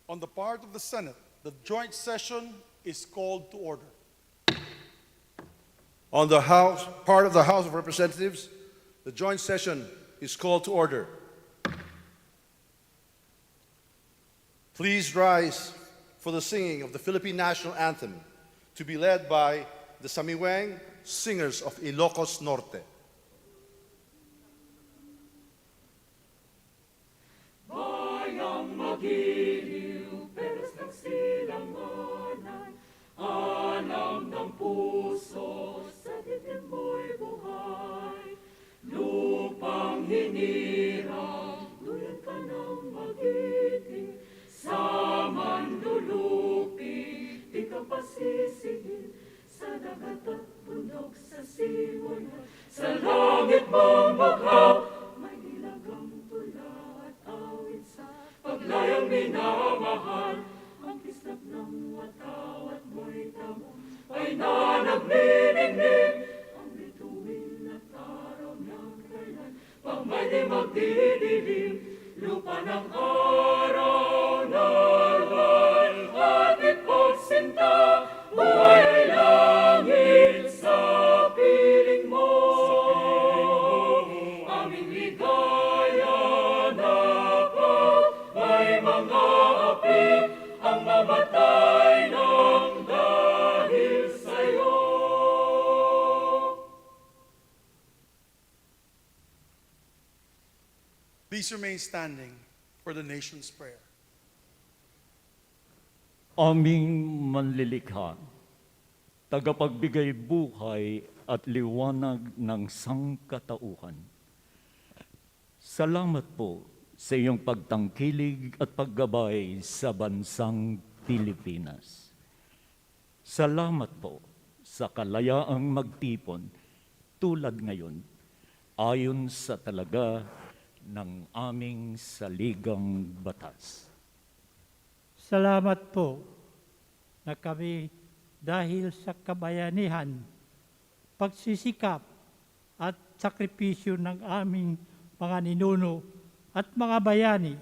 On the part of the Senate, the joint session is called to order. On the part of the House of Representatives, the joint session is called to order. Please rise for the singing of the Philippine National Anthem, to be led by the Samiwang Singers of Ilocos Norte. Bayang magiliw, peres ng silanganan, alam ng puso, sa dibdib mo'y buhay. Lupang hinirang, duyan ka ng magiting, sa mandulupi, di ka pasisigil, sa dagat at bundok, sa siwanan, sa langit mong bakaw, may nilagang tula at awit sa paglayang minamahal. Ang kislap ng watawat mo'y tamo, ay nanagniningning, ang bituin at araw ng kailan, pang may di magdidilim, lupa ng araw narwal, ating pagsinta, buhay ay langit sa piling mo. Aming ligaya dapat may mga api, ang mamatay ng dahil sa'yo. Please remain standing for the nation's prayer. Aming manlilikha, tagapagbigay buhay at liwanag ng sangkatauhan. Salamat po sa iyong pagtangkilig at paggabay sa bansang Pilipinas. Salamat po sa kalayaang magtipon tulad ngayon ayon sa talaga ng aming saligang batas. Salamat po na kami dahil sa kabayanihan, pagsisikap at sakripisyo ng aming mga ninuno at mga bayani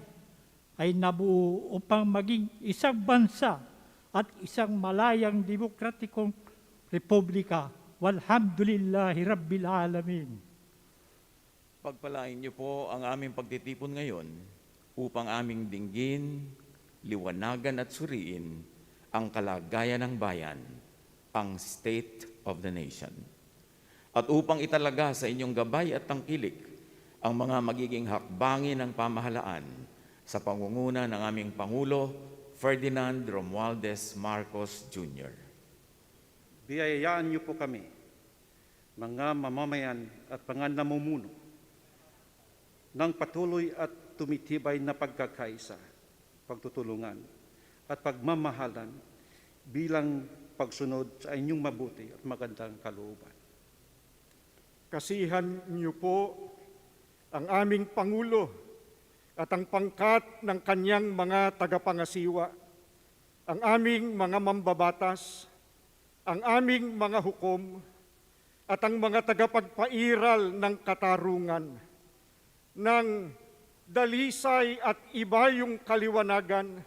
ay nabuo upang maging isang bansa at isang malayang demokratikong republika. Walhamdulillahi Rabbil Alamin. Pagpalain niyo po ang aming pagtitipon ngayon upang aming dinggin, liwanagan at suriin ang kalagayan ng bayan, ang state of the nation. At upang italaga sa inyong gabay at tangkilik ang mga magiging hakbangin ng pamahalaan sa pangunguna ng aming Pangulo, Ferdinand Romualdez Marcos Jr. Biyayaan niyo po kami, mga mamamayan at mga namumuno, ng patuloy at tumitibay na pagkakaisa, pagtutulungan at pagmamahalan bilang pagsunod sa inyong mabuti at magandang kalooban. Kasihan niyo po ang aming Pangulo at ang pangkat ng kanyang mga tagapangasiwa, ang aming mga mambabatas, ang aming mga hukom, at ang mga tagapagpairal ng katarungan, ng dalisay at ibayong kaliwanagan,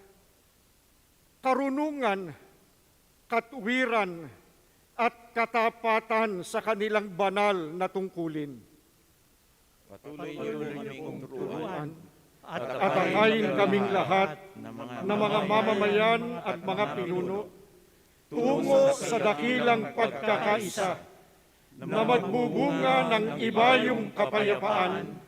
karunungan, katwiran, at katapatan sa kanilang banal na tungkulin. Patuloy niyo kaming turuan At atakayin kaming lahat na mga mamamayan at mga pinuno tungo sa dakilang pagkakaisa na magbubunga ng ibayong kapayapaan,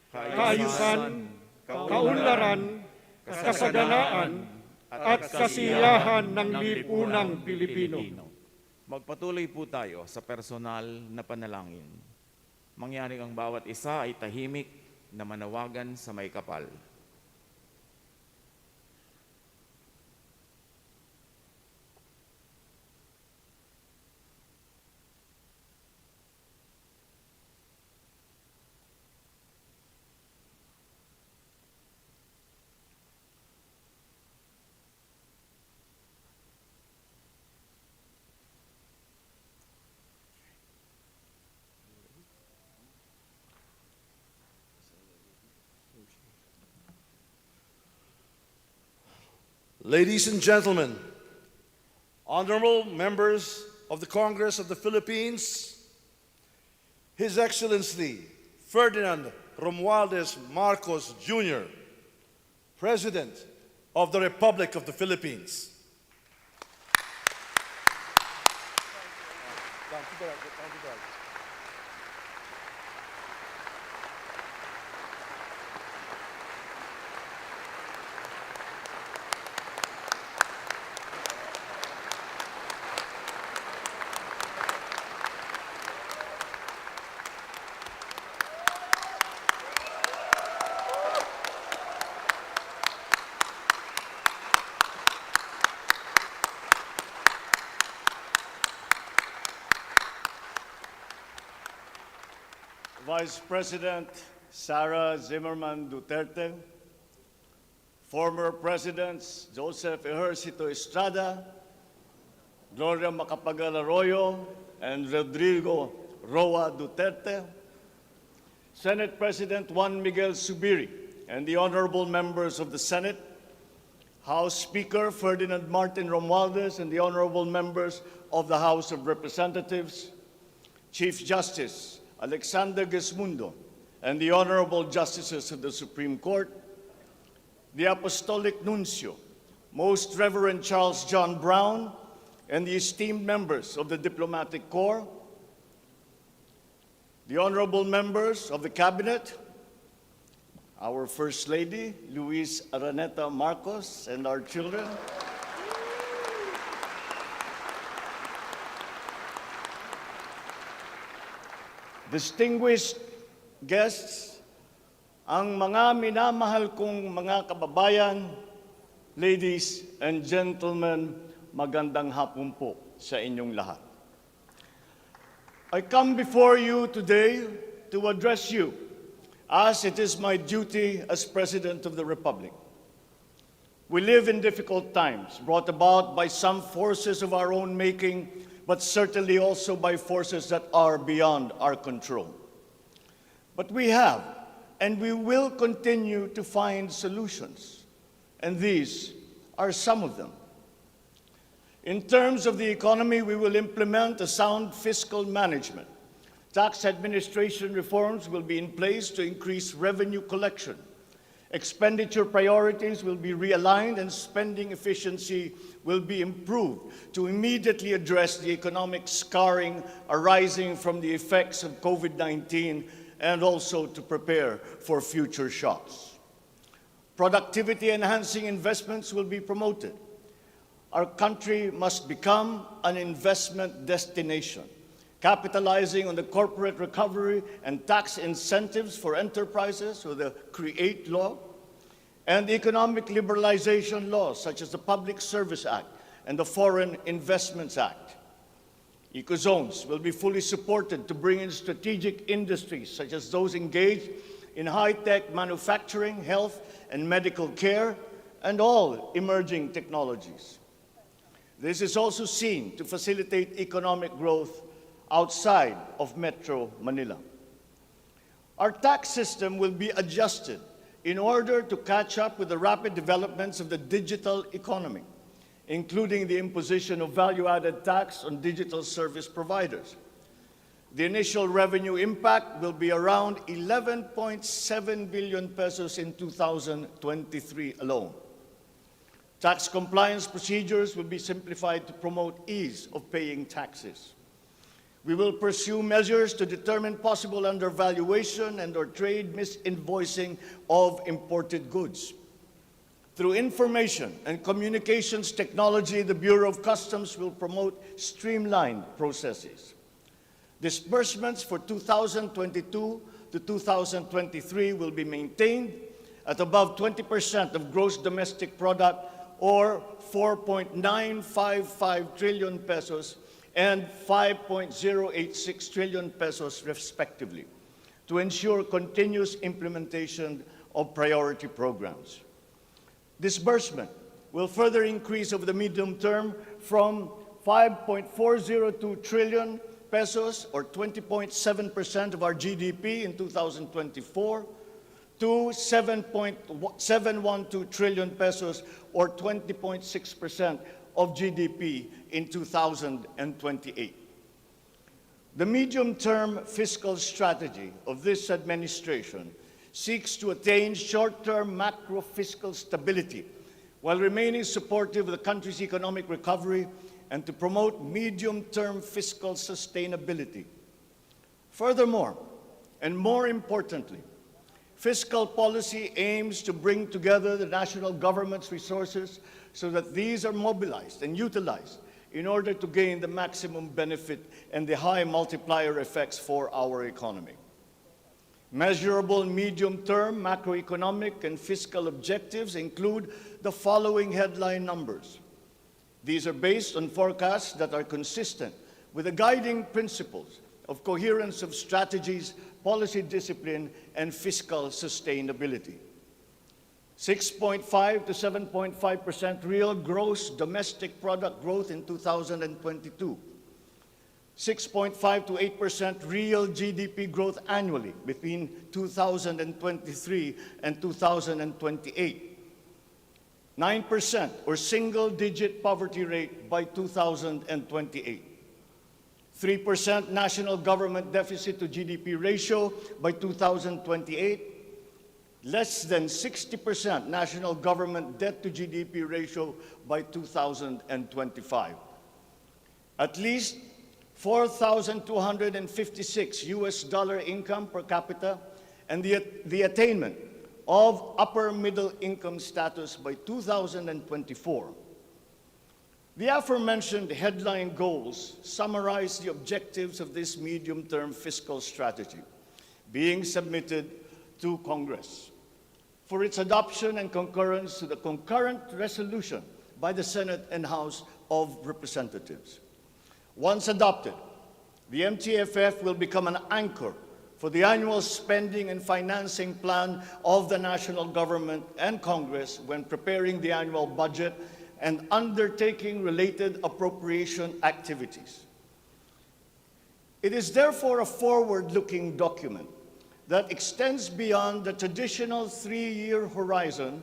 kaayusan, kaunlaran, kasaganaan, at kasiyahan ng lipunang Pilipino. Magpatuloy po tayo sa personal na panalangin. Mangyaring ang bawat isa ay tahimik na manawagan sa may kapal. ladies and gentlemen, honorable members of the Congress of the Philippines, His Excellency Ferdinand Romualdez Marcos Jr., President of the Republic of the Philippines. Vice President Sara Zimmerman Duterte, former Presidents Joseph Ejercito Estrada, Gloria Macapagal Arroyo, and Rodrigo Roa Duterte, Senate President Juan Miguel Zubiri, and the honorable members of the Senate, House Speaker Ferdinand Martin Romualdez, and the honorable members of the House of Representatives, Chief Justice Alexander Gesmundo, and the Honorable Justices of the Supreme Court, the Apostolic Nuncio, Most Reverend Charles John Brown, and the esteemed members of the Diplomatic Corps, the honorable members of the Cabinet, our First Lady, Luis Araneta Marcos, and our children, distinguished guests, ang mga minamahal kong mga kababayan, ladies and gentlemen, magandang hapon po sa inyong lahat. I come before you today to address you as it is my duty as President of the Republic. We live in difficult times brought about by some forces of our own making, but certainly also by forces that are beyond our control. But we have, and we will continue to find solutions, and these are some of them. In terms of the economy, we will implement a sound fiscal management. Tax administration reforms will be in place to increase revenue collection. Expenditure priorities will be realigned and spending efficiency will be improved to immediately address the economic scarring arising from the effects of COVID-19 and also to prepare for future shocks. Productivity-enhancing investments will be promoted. Our country must become an investment destination, capitalizing on the corporate recovery and tax incentives for enterprises with the CREATE law and economic liberalization laws such as the Public Service Act and the Foreign Investments Act. Ecozones will be fully supported to bring in strategic industries such as those engaged in high-tech manufacturing, health and medical care, and all emerging technologies. This is also seen to facilitate economic growth outside of Metro Manila. Our tax system will be adjusted in order to catch up with the rapid developments of the digital economy, including the imposition of value-added tax on digital service providers. The initial revenue impact will be around 11.7 billion pesos in 2023 alone. Tax compliance procedures will be simplified to promote ease of paying taxes. We will pursue measures to determine possible undervaluation and/or trade misinvoicing of imported goods. Through information and communications technology, the Bureau of Customs will promote streamlined processes. Disbursements for 2022 to 2023 will be maintained at above 20% of gross domestic product, or 4.955 trillion pesos and 5.086 trillion pesos respectively, to ensure continuous implementation of priority programs. Disbursement will further increase over the medium term from 5.402 trillion pesos, or 20.7% of our GDP in 2024, to 7.712 trillion pesos, or 20.6% of GDP in 2028. The medium-term fiscal strategy of this administration seeks to attain short-term macro-fiscal stability while remaining supportive of the country's economic recovery and to promote medium-term fiscal sustainability. Furthermore, and more importantly, fiscal policy aims to bring together the national government's resources so that these are mobilized and utilized in order to gain the maximum benefit and the high multiplier effects for our economy. Measurable medium-term macroeconomic and fiscal objectives include the following headline numbers. These are based on forecasts that are consistent with the guiding principles of coherence of strategies, policy discipline, and fiscal sustainability. 6.5 to 7.5% real gross domestic product growth in 2022. 6.5 to 8% real GDP growth annually between 2023 and 2028. 9% or single-digit poverty rate by 2028. 3% national government deficit to GDP ratio by 2028. Less than 60% national government debt to GDP ratio by 2025. At least $4,256 income per capita and the attainment of upper middle income status by 2024. The aforementioned headline goals summarize the objectives of this medium-term fiscal strategy being submitted to Congress for its adoption and concurrence to the concurrent resolution by the Senate and House of Representatives. Once adopted, the MTFF will become an anchor for the annual spending and financing plan of the national government and Congress when preparing the annual budget and undertaking related appropriation activities. It is therefore a forward-looking document that extends beyond the traditional 3-year horizon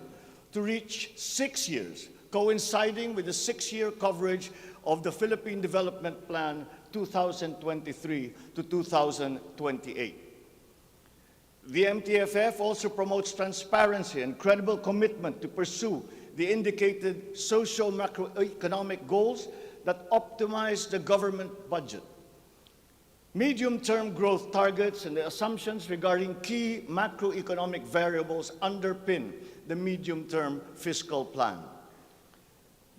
to reach 6 years, coinciding with the 6-year coverage of the Philippine Development Plan 2023 to 2028. The MTFF also promotes transparency and credible commitment to pursue the indicated socio-macroeconomic goals that optimize the government budget. Medium-term growth targets and the assumptions regarding key macroeconomic variables underpin the medium-term fiscal plan.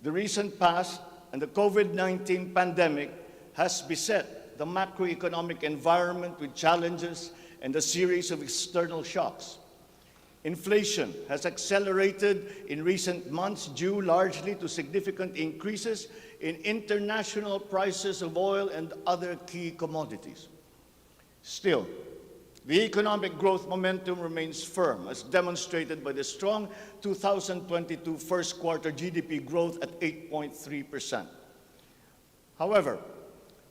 The recent past and the COVID-19 pandemic has beset the macroeconomic environment with challenges and a series of external shocks. Inflation has accelerated in recent months due largely to significant increases in international prices of oil and other key commodities. Still, the economic growth momentum remains firm, as demonstrated by the strong 2022 first quarter GDP growth at 8.3%. However,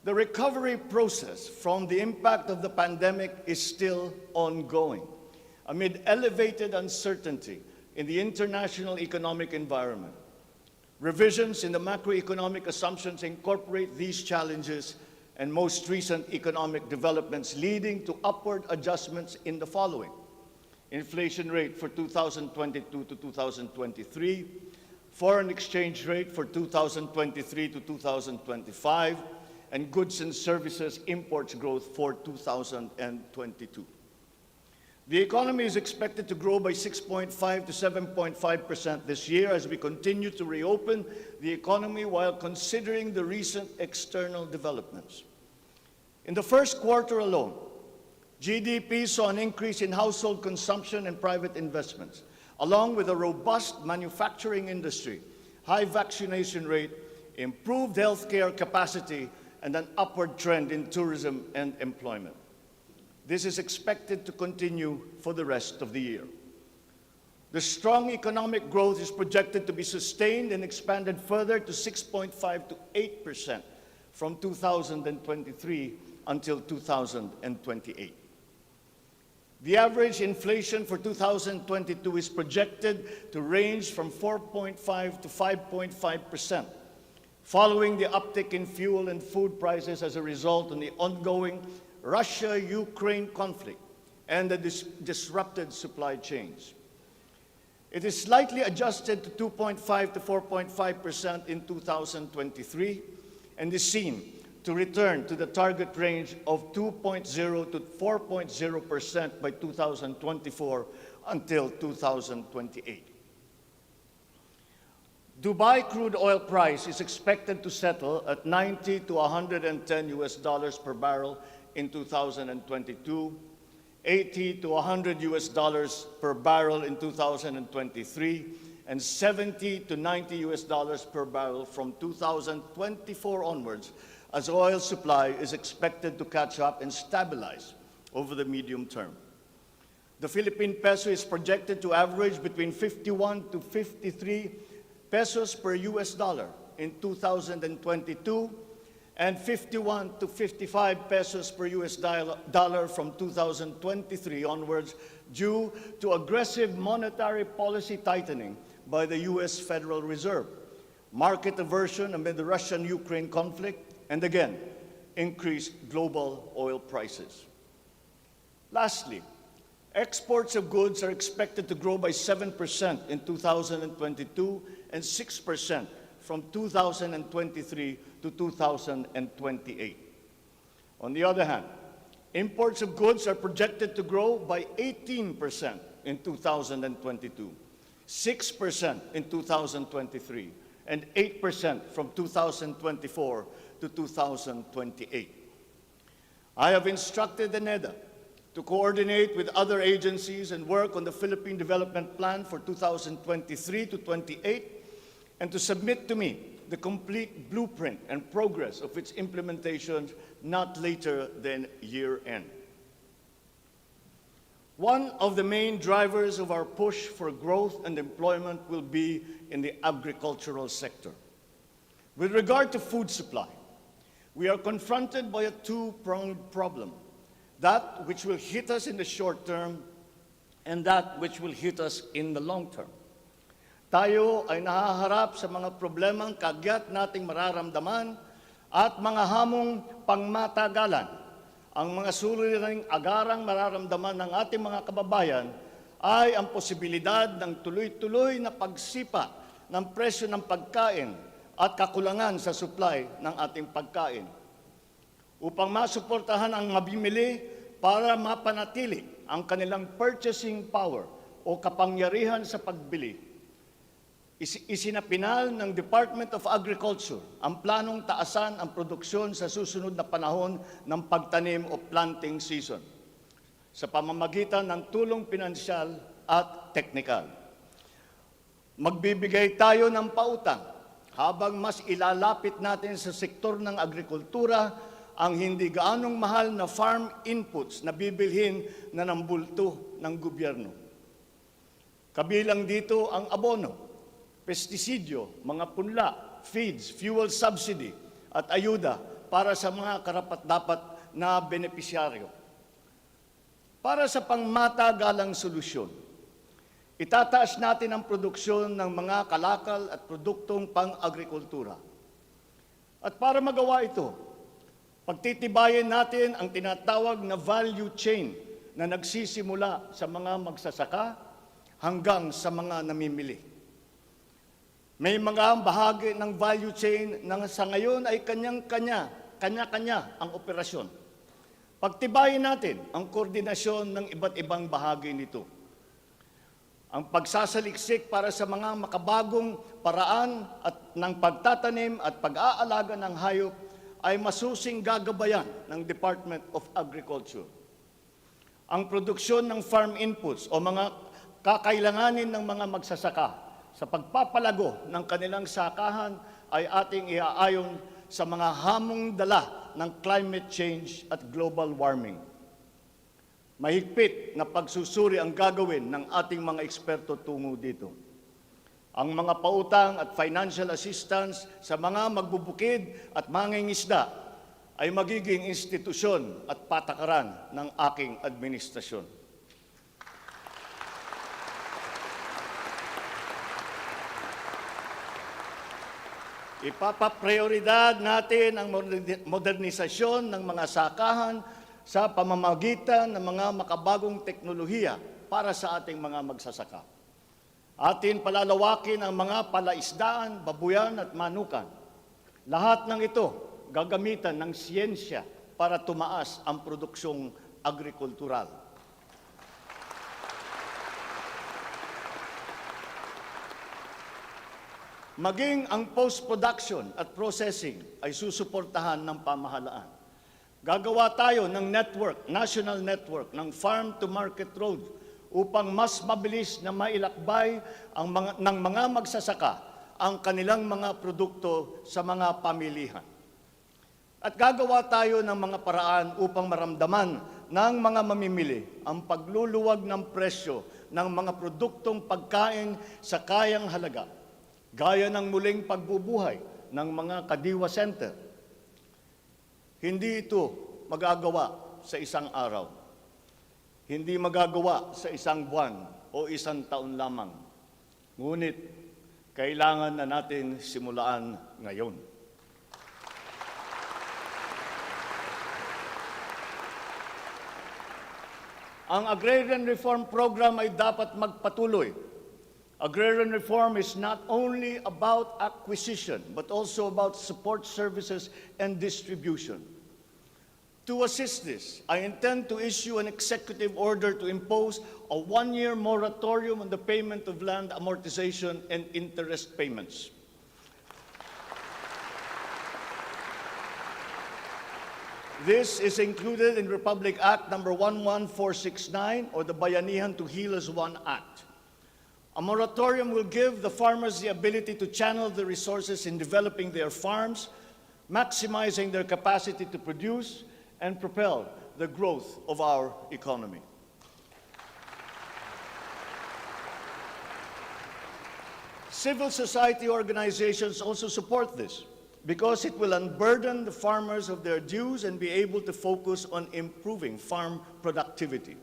the recovery process from the impact of the pandemic is still ongoing, amid elevated uncertainty in the international economic environment. Revisions in the macroeconomic assumptions incorporate these challenges and most recent economic developments, leading to upward adjustments in the following: inflation rate for 2022 to 2023, foreign exchange rate for 2023 to 2025, and goods and services imports growth for 2022. The economy is expected to grow by 6.5 to 7.5% this year as we continue to reopen the economy while considering the recent external developments. In the first quarter alone, GDP saw an increase in household consumption and private investments, along with a robust manufacturing industry, high vaccination rate, improved healthcare capacity, and an upward trend in tourism and employment. This is expected to continue for the rest of the year. The strong economic growth is projected to be sustained and expanded further to 6.5 to 8% from 2023 until 2028. The average inflation for 2022 is projected to range from 4.5 to 5.5%, following the uptick in fuel and food prices as a result of the ongoing Russia-Ukraine conflict and the disrupted supply chains. It is slightly adjusted to 2.5 to 4.5% in 2023 and is seen to return to the target range of 2.0 to 4.0% by 2024 until 2028. Dubai crude oil price is expected to settle at 90 to 110 US dollars per barrel in 2022, 80 to 100 US dollars per barrel in 2023, and 70 to 90 US dollars per barrel from 2024 onwards, as oil supply is expected to catch up and stabilize over the medium term. The Philippine peso is projected to average between 51 to 53 pesos per US dollar in 2022 and 51 to 55 pesos per US dollar from 2023 onwards due to aggressive monetary policy tightening by the US Federal Reserve, market aversion amid the Russian-Ukraine conflict, and again, increased global oil prices. Lastly, exports of goods are expected to grow by 7% in 2022 and 6% from 2023 to 2028. On the other hand, imports of goods are projected to grow by 18% in 2022, 6% in 2023, and 8% from 2024 to 2028. I have instructed the NEDA to coordinate with other agencies and work on the Philippine Development Plan for 2023 to 28 and to submit to me the complete blueprint and progress of its implementation not later than year-end. One of the main drivers of our push for growth and employment will be in the agricultural sector. With regard to food supply, we are confronted by a two-pronged problem, that which will hit us in the short term and that which will hit us in the long term. Tayo ay nahaharap sa mga problemang kagyat nating mararamdaman at mga hamong pangmatagalan. Ang mga suliraning agarang mararamdaman ng ating mga kababayan ay ang posibilidad ng tuloy-tuloy na pagsipa ng presyo ng pagkain at kakulangan sa supply ng ating pagkain. Upang masuportahan ang mabimili para mapanatili ang kanilang purchasing power o kapangyarihan sa pagbili, isinapinal ng Department of Agriculture ang planong taasan ang produksyon sa susunod na panahon ng pagtanim o planting season sa pamamagitan ng tulong pinansyal at teknikal. Magbibigay tayo ng pautang habang mas ilalapit natin sa sektor ng agrikultura ang hindi gaanong mahal na farm inputs na bibilhin na ng bulto ng gobyerno. Kabilang dito ang abono, pestisidyo, mga punla, feeds, fuel subsidy at ayuda para sa mga karapat-dapat na benepisyaryo. Para sa pangmatagalang solusyon, itataas natin ang produksyon ng mga kalakal at produktong pang-agrikultura. At para magawa ito, pagtitibayin natin ang tinatawag na value chain na nagsisimula sa mga magsasaka hanggang sa mga namimili. May mga bahagi ng value chain na sa ngayon ay kanya-kanya ang operasyon. Pagtibayin natin ang koordinasyon ng iba't ibang bahagi nito. Ang pagsasaliksik para sa mga makabagong paraan at ng pagtatanim at pag-aalaga ng hayop ay masusing gagabayan ng Department of Agriculture. Ang produksyon ng farm inputs o mga kakailanganin ng mga magsasaka sa pagpapalago ng kanilang sakahan ay ating iaayon sa mga hamong dala ng climate change at global warming. Mahigpit na pagsusuri ang gagawin ng ating mga eksperto tungo dito. Ang mga pautang at financial assistance sa mga magbubukid at mangingisda ay magiging institusyon at patakaran ng aking administrasyon. Ipapaprioridad natin ang modernisasyon ng mga sakahan sa pamamagitan ng mga makabagong teknolohiya para sa ating mga magsasaka. Atin palalawakin ang mga palaisdaan, babuyan at manukan. Lahat ng ito gagamitan ng siyensya para tumaas ang produksyong agrikultural. Maging ang post-production at processing ay susuportahan ng pamahalaan. Gagawa tayo ng network, national network, ng farm-to-market road upang mas mabilis na mailakbay ng mga magsasaka ang kanilang mga produkto sa mga pamilihan. At gagawa tayo ng mga paraan upang maramdaman ng mga mamimili ang pagluluwag ng presyo ng mga produktong pagkain sa kayang halaga, gaya ng muling pagbubuhay ng mga Kadiwa Center. Hindi ito magagawa sa isang araw. Hindi magagawa sa isang buwan o isang taon lamang. Ngunit, kailangan na natin simulaan ngayon. Ang Agrarian Reform Program ay dapat magpatuloy. Agrarian reform is not only about acquisition, but also about support services and distribution. To assist this, I intend to issue an executive order to impose a one-year moratorium on the payment of land amortization and interest payments. This is included in Republic Act number 11469 or the Bayanihan to Heal as One Act. A moratorium will give the farmers the ability to channel the resources in developing their farms, maximizing their capacity to produce, and propel the growth of our economy. Civil society organizations also support this because it will unburden the farmers of their dues and be able to focus on improving farm productivity.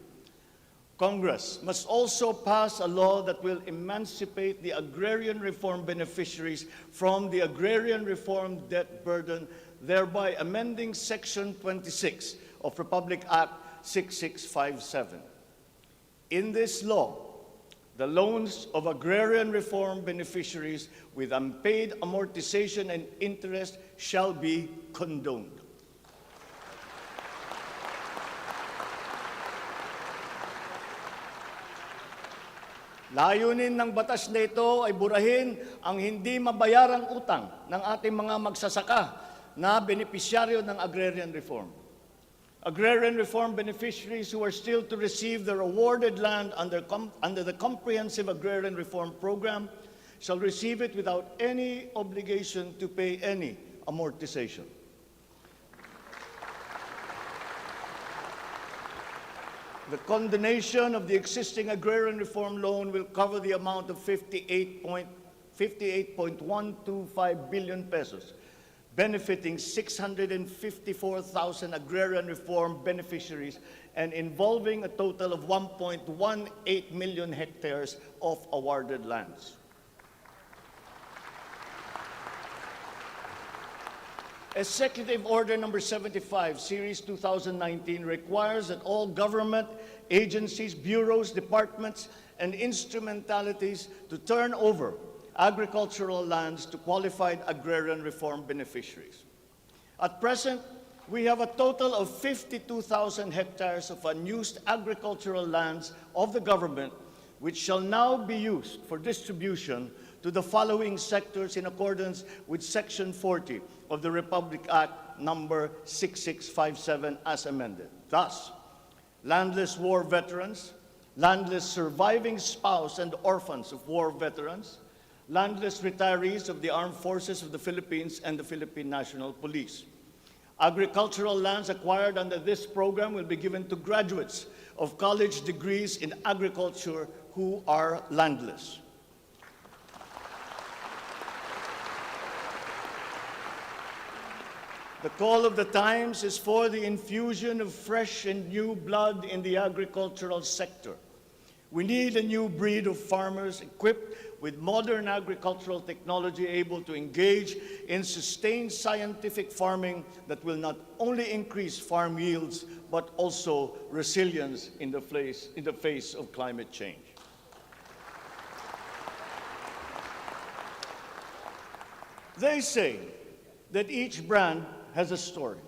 Congress must also pass a law that will emancipate the agrarian reform beneficiaries from the agrarian reform debt burden, thereby amending Section 26 of Republic Act 6657. In this law, the loans of agrarian reform beneficiaries with unpaid amortization and interest shall be condoned. Layunin ng batas na ito ay burahin ang hindi mabayarang utang ng ating mga magsasaka na benepisyaryo ng agrarian reform. Agrarian reform beneficiaries who are still to receive their awarded land under the Comprehensive Agrarian Reform Program shall receive it without any obligation to pay any amortization. The condonation of the existing agrarian reform loan will cover the amount of 58.125 billion pesos, benefiting 654,000 agrarian reform beneficiaries and involving a total of 1.18 million hectares of awarded lands. Executive Order number 75, Series 2019, requires that all government agencies, bureaus, departments, and instrumentalities to turn over agricultural lands to qualified agrarian reform beneficiaries. At present, we have a total of 52,000 hectares of unused agricultural lands of the government, which shall now be used for distribution to the following sectors in accordance with Section 40 of the Republic Act number 6657 as amended. Thus, landless war veterans, landless surviving spouse and orphans of war veterans, landless retirees of the Armed Forces of the Philippines and the Philippine National Police. Agricultural lands acquired under this program will be given to graduates of college degrees in agriculture who are landless. The call of the times is for the infusion of fresh and new blood in the agricultural sector. We need a new breed of farmers equipped with modern agricultural technology able to engage in sustained scientific farming that will not only increase farm yields, but also resilience in the face of climate change. They say that each brand has a story.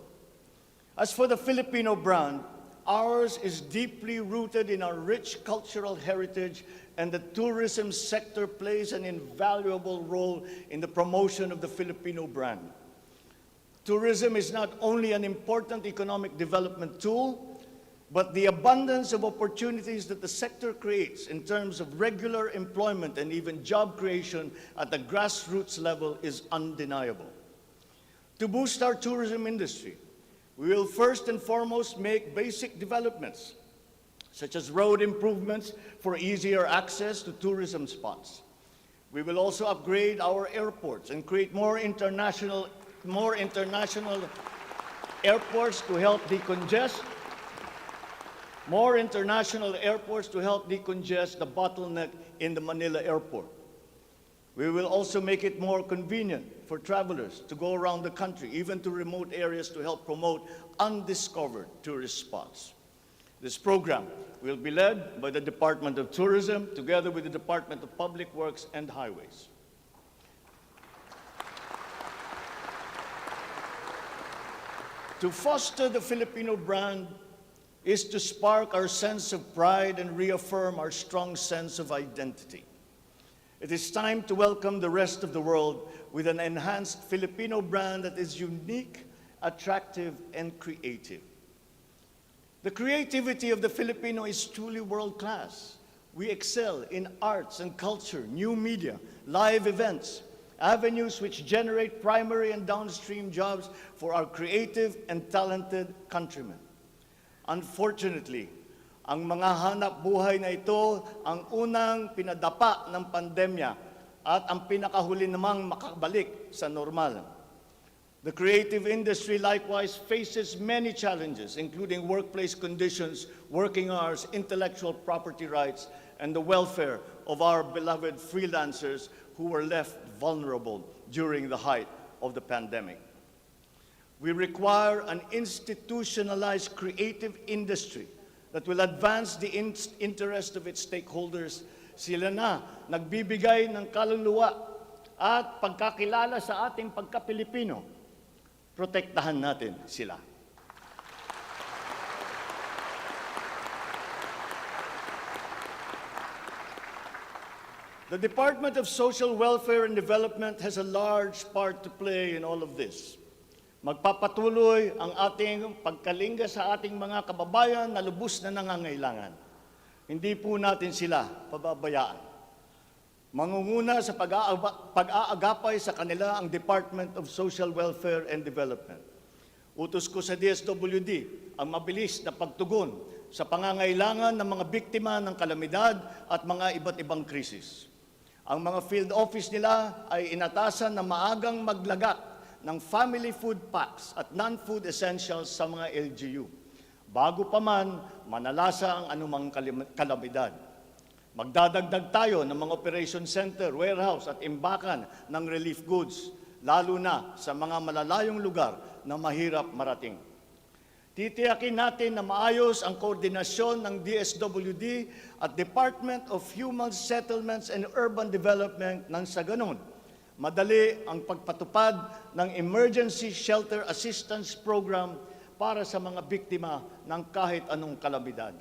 As for the Filipino brand, ours is deeply rooted in our rich cultural heritage, and the tourism sector plays an invaluable role in the promotion of the Filipino brand. Tourism is not only an important economic development tool, but the abundance of opportunities that the sector creates in terms of regular employment and even job creation at the grassroots level is undeniable. To boost our tourism industry, we will first and foremost make basic developments, such as road improvements for easier access to tourism spots. We will also upgrade our airports and create more international airports to help decongest the bottleneck in the Manila airport. We will also make it more convenient for travelers to go around the country, even to remote areas, to help promote undiscovered tourist spots. This program will be led by the Department of Tourism together with the Department of Public Works and Highways. To foster the Filipino brand is to spark our sense of pride and reaffirm our strong sense of identity. It is time to welcome the rest of the world with an enhanced Filipino brand that is unique, attractive, and creative. The creativity of the Filipino is truly world-class. We excel in arts and culture, new media, live events, avenues which generate primary and downstream jobs for our creative and talented countrymen. Unfortunately, ang mga hanap buhay na ito ang unang pinadapa ng pandemya at ang pinakahuli namang makabalik sa normal. The creative industry likewise faces many challenges, including workplace conditions, working hours, intellectual property rights, and the welfare of our beloved freelancers who were left vulnerable during the height of the pandemic. We require an institutionalized creative industry that will advance the interest of its stakeholders. Sila na nagbibigay ng kaluluwa at pagkakilala sa ating pagka-Pilipino. Protektahan natin sila. The Department of Social Welfare and Development has a large part to play in all of this. Magpapatuloy ang ating pagkalinga sa ating mga kababayan na lubos na nangangailangan. Hindi po natin sila pababayaan. Mangunguna sa pag-aagapay sa kanila ang Department of Social Welfare and Development. Utos ko sa DSWD ang mabilis na pagtugon sa pangangailangan ng mga biktima ng kalamidad at mga iba't ibang krisis. Ang mga field office nila ay inatasan na maagang maglagak ng family food packs at non-food essentials sa mga LGU, bago pa man manalasa ang anumang kalamidad. Magdadagdag tayo ng mga operation center, warehouse at imbakan ng relief goods, lalo na sa mga malalayong lugar na mahirap marating. Titiyakin natin na maayos ang koordinasyon ng DSWD at Department of Human Settlements and Urban Development nang sa ganon madali ang pagpatupad ng Emergency Shelter Assistance Program para sa mga biktima ng kahit anong kalamidad.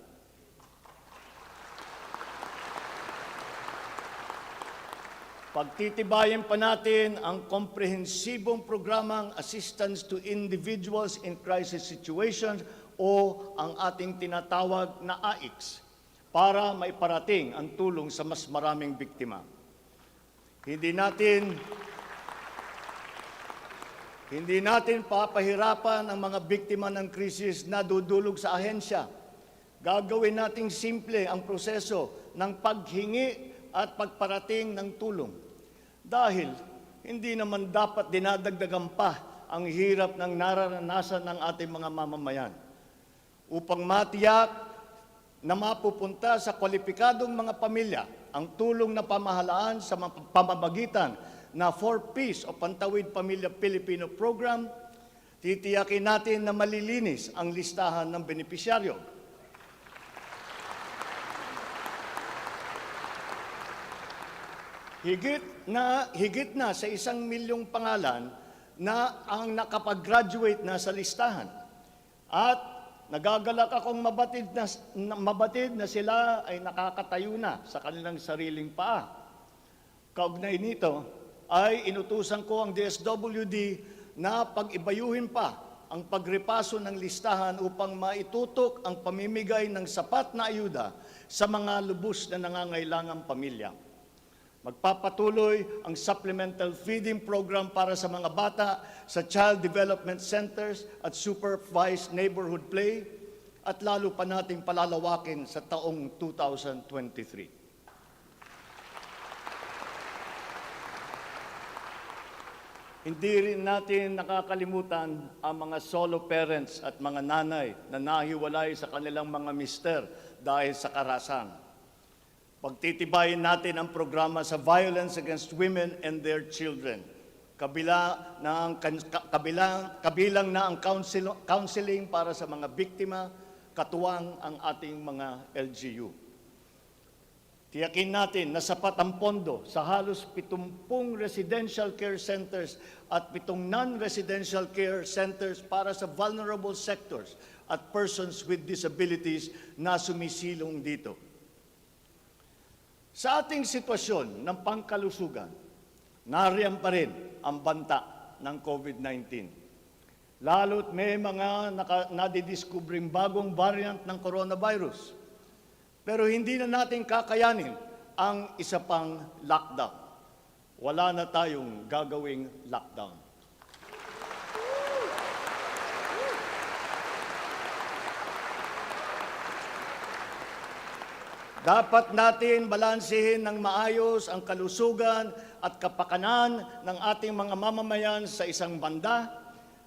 Pagtitibayin pa natin ang komprehensibong programang Assistance to Individuals in Crisis Situations o ang ating tinatawag na AICS para maiparating ang tulong sa mas maraming biktima. Hindi natin papahirapan ang mga biktima ng krisis na dudulog sa ahensya. Gagawin nating simple ang proseso ng paghingi at pagparating ng tulong. Dahil hindi naman dapat dinadagdagan pa ang hirap ng nararanasan ng ating mga mamamayan. Upang matiyak na mapupunta sa kwalipikadong mga pamilya ang tulong na pamahalaan sa pamamagitan na 4Ps o Pantawid Pamilya Pilipino Program, titiyakin natin na malilinis ang listahan ng benepisyaryo. Higit na sa 1 milyong pangalan na ang nakapag-graduate na sa listahan. At nagagalak akong mabatid na sila ay nakakatayo na sa kanilang sariling paa. Kaugnay nito ay inutusan ko ang DSWD na pag-ibayuhin pa ang pagrepaso ng listahan upang maitutok ang pamimigay ng sapat na ayuda sa mga lubos na nangangailangang pamilya. Magpapatuloy ang supplemental feeding program para sa mga bata sa child development centers at supervised neighborhood play at lalo pa nating palalawakin sa taong 2023. Hindi rin natin nakakalimutan ang mga solo parents at mga nanay na nahiwalay sa kanilang mga mister dahil sa karahasan. Pagtitibayin natin ang programa sa violence against women and their children. Kabilang na ang counseling para sa mga biktima, katuwang ang ating mga LGU. Tiyakin natin na sapat ang pondo sa halos 70 residential care centers at 7 non-residential care centers para sa vulnerable sectors at persons with disabilities na sumisilong dito. Sa ating sitwasyon ng pangkalusugan, nariyan pa rin ang banta ng COVID-19. Lalo't may mga nadidiskubring bagong variant ng coronavirus. Pero hindi na natin kakayanin ang isa pang lockdown. Wala na tayong gagawing lockdown. Dapat natin balansehin ng maayos ang kalusugan at kapakanan ng ating mga mamamayan sa isang banda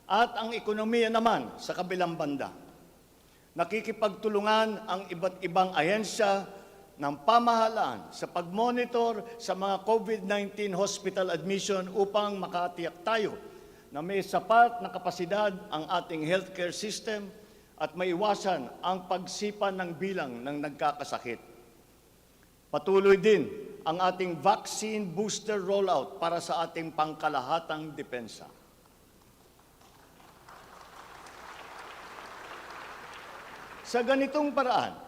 at ang ekonomiya naman sa kabilang banda. Nakikipagtulungan ang iba't ibang ahensya ng pamahalaan sa pag-monitor sa mga COVID-19 hospital admission upang makatiyak tayo na may sapat na kapasidad ang ating healthcare system at maiwasan ang pagsipa ng bilang ng nagkakasakit. Patuloy din ang ating vaccine booster rollout para sa ating pangkalahatang depensa. Sa ganitong paraan,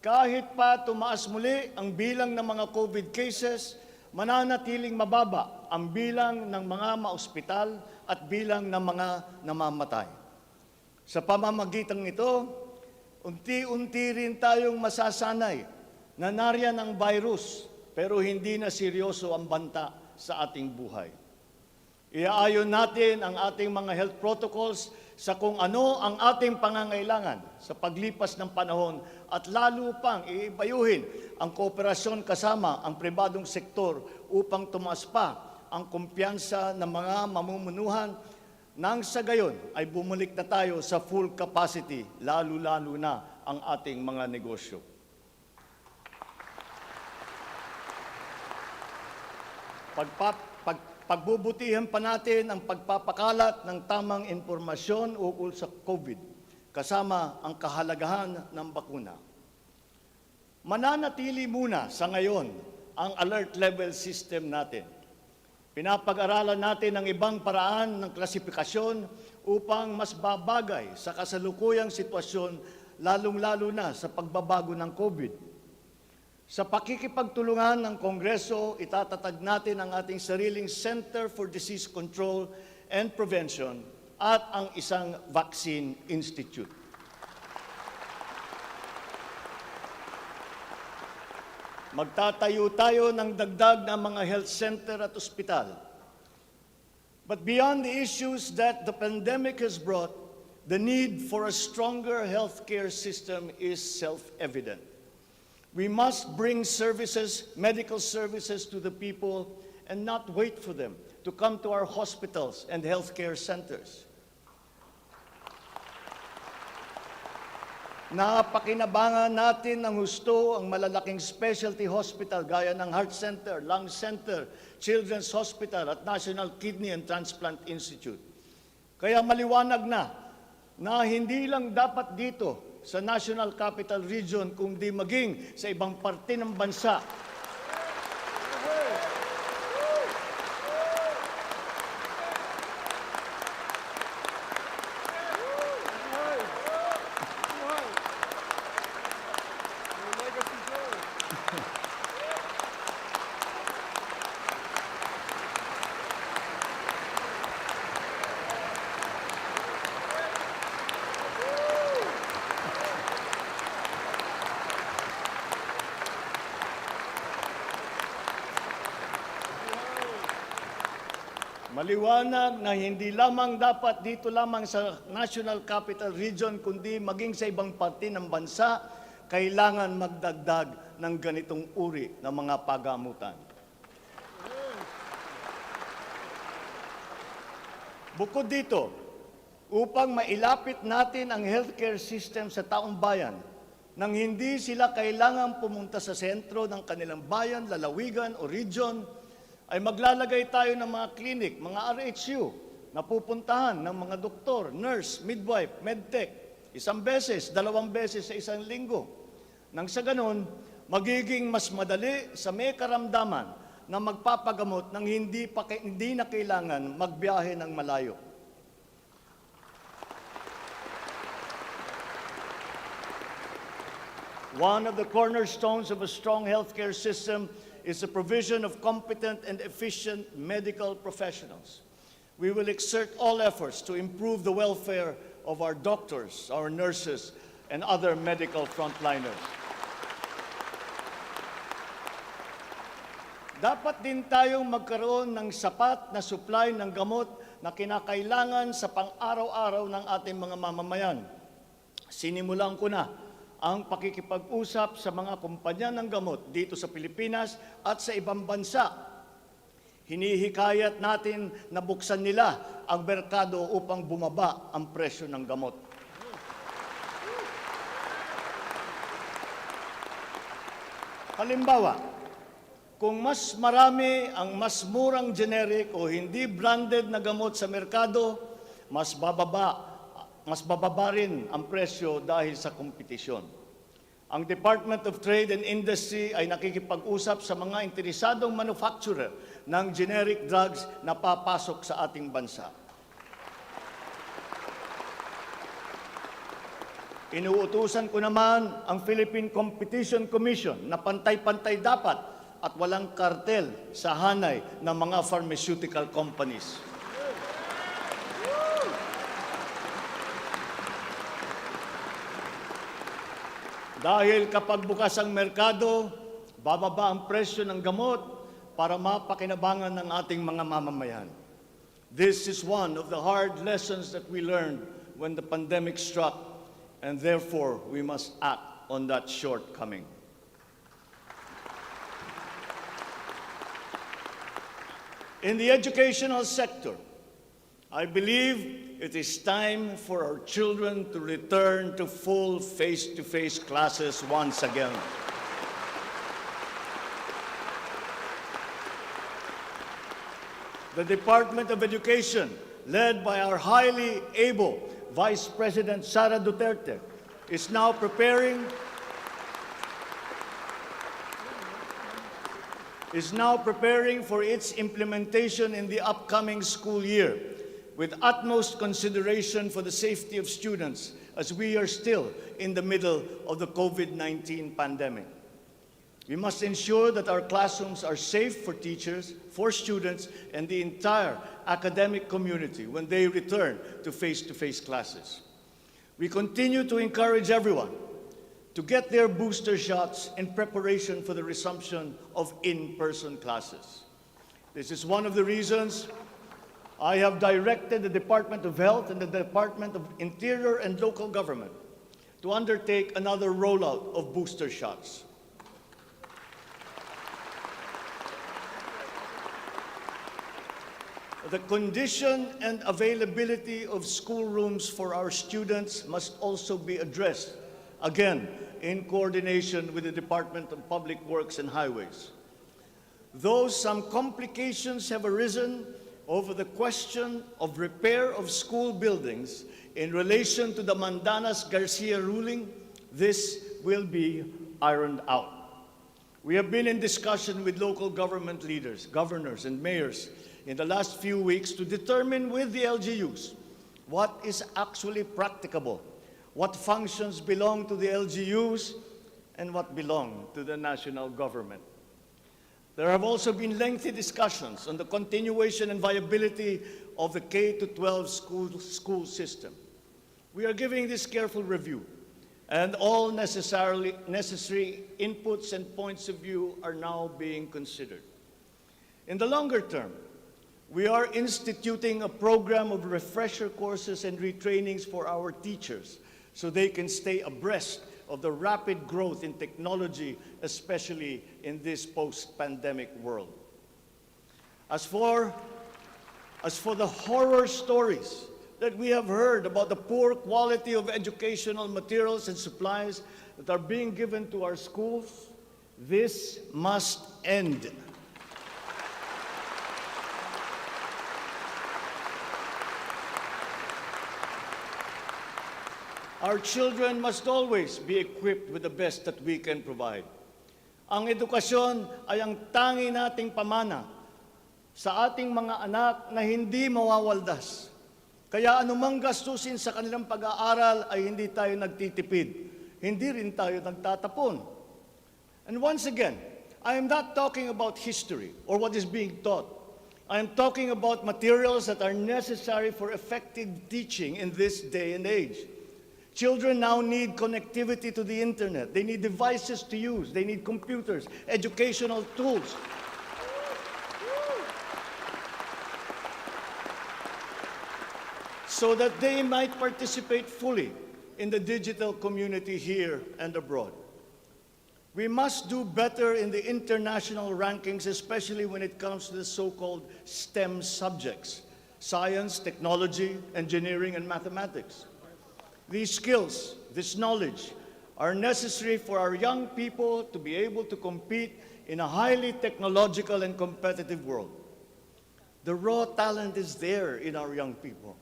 kahit pa tumaas muli ang bilang ng mga COVID cases, mananatiling mababa ang bilang ng mga maospital at bilang ng mga namamatay. Sa pamamagitan nito, unti-unti rin tayong masasanay na nariyan ang virus pero hindi na seryoso ang banta sa ating buhay. Iaayon natin ang ating mga health protocols sa kung ano ang ating pangangailangan sa paglipas ng panahon at lalo pang iibayuhin ang kooperasyon kasama ang pribadong sektor upang tumaas pa ang kumpiyansa ng mga mamumunuhan nang sa gayon ay bumalik na tayo sa full capacity, lalo-lalo na ang ating mga negosyo. Pagbubutihan pa natin ang pagpapakalat ng tamang impormasyon ukol sa COVID, kasama ang kahalagahan ng bakuna. Mananatili muna sa ngayon ang alert level system natin. Pinapag-aralan natin ang ibang paraan ng klasifikasyon upang mas babagay sa kasalukuyang sitwasyon, lalong-lalo na sa pagbabago ng COVID. Sa pakikipagtulungan ng Kongreso, itatatag natin ang ating sariling Center for Disease Control and Prevention at ang isang Vaccine Institute. Magtatayo tayo ng dagdag na mga health center at ospital. But beyond the issues that the pandemic has brought, the need for a stronger healthcare system is self-evident. We must bring services, medical services to the people and not wait for them to come to our hospitals and healthcare centers. Napakinabangan natin ng husto ang malalaking specialty hospital gaya ng Heart Center, Lung Center, Children's Hospital at National Kidney and Transplant Institute. Kaya maliwanag na hindi lang dapat dito sa National Capital Region kundi maging sa ibang parte ng bansa maliwanag na hindi lamang dapat dito lamang sa National Capital Region kundi maging sa ibang parte ng bansa, kailangan magdagdag ng ganitong uri ng mga pagamutan. Bukod dito, upang mailapit natin ang healthcare system sa taong bayan, nang hindi sila kailangan pumunta sa sentro ng kanilang bayan, lalawigan o region, ay maglalagay tayo ng mga clinic, mga RHU, na pupuntahan ng mga doktor, nurse, midwife, medtech, 1 beses, 2 beses sa 1 linggo. Nang sa ganon, magiging mas madali sa may karamdaman na magpapagamot nang hindi na kailangan magbiyahe ng malayo. One of the cornerstones of a strong healthcare system is the provision of competent and efficient medical professionals. We will exert all efforts to improve the welfare of our doctors, our nurses, and other medical frontliners. Dapat din tayong magkaroon ng sapat na supply ng gamot na kinakailangan sa pang-araw-araw ng ating mga mamamayan. Sinimulan ko na ang pakikipag-usap sa mga kumpanya ng gamot dito sa Pilipinas at sa ibang bansa. Hinihikayat natin na buksan nila ang merkado upang bumaba ang presyo ng gamot. Halimbawa, kung mas marami ang mas murang generic o hindi branded na gamot sa merkado, mas bababa rin ang presyo dahil sa kompetisyon. Ang Department of Trade and Industry ay nakikipag-usap sa mga interesadong manufacturer ng generic drugs na papasok sa ating bansa. Inuutusan ko naman ang Philippine Competition Commission na pantay-pantay dapat at walang kartel sa hanay ng mga pharmaceutical companies. Dahil kapag bukas ang merkado, bababa ang presyo ng gamot para mapakinabangan ng ating mga mamamayan. This is one of the hard lessons that we learned when the pandemic struck, and therefore we must act on that shortcoming. In the educational sector, I believe it is time for our children to return to full face-to-face classes once again. The Department of Education, led by our highly able Vice President Sara Duterte, is now preparing for its implementation in the upcoming school year, with utmost consideration for the safety of students as we are still in the middle of the COVID-19 pandemic. We must ensure that our classrooms are safe for teachers, for students, and the entire academic community when they return to face-to-face classes. We continue to encourage everyone to get their booster shots in preparation for the resumption of in-person classes. This is one of the reasons I have directed the Department of Health and the Department of Interior and Local Government to undertake another rollout of booster shots. The condition and availability of schoolrooms for our students must also be addressed again in coordination with the Department of Public Works and Highways. Though some complications have arisen over the question of repair of school buildings in relation to the Mandanas-Garcia ruling, this will be ironed out. We have been in discussion with local government leaders, governors, and mayors in the last few weeks to determine with the LGUs what is actually practicable, what functions belong to the LGUs, and what belong to the national government. There have also been lengthy discussions on the continuation and viability of the K-12 school system. We are giving this careful review, and all necessary inputs and points of view are now being considered. In the longer term, we are instituting a program of refresher courses and retrainings for our teachers so they can stay abreast of the rapid growth in technology, especially in this post-pandemic world. As for the horror stories that we have heard about the poor quality of educational materials and supplies that are being given to our schools, this must end. Our children must always be equipped with the best that we can provide. Ang edukasyon ay ang tangi nating pamana sa ating mga anak na hindi mawawaldas. Kaya anumang gastusin sa kanilang pag-aaral ay hindi tayo nagtitipid. Hindi rin tayo nagtatapon. And once again, I am not talking about history or what is being taught. I am talking about materials that are necessary for effective teaching in this day and age. Children now need connectivity to the internet. They need devices to use. They need computers, educational tools. So that they might participate fully in the digital community here and abroad. We must do better in the international rankings, especially when it comes to the so-called STEM subjects: science, technology, engineering, and mathematics. These skills, this knowledge, are necessary for our young people to be able to compete in a highly technological and competitive world. The raw talent is there in our young people.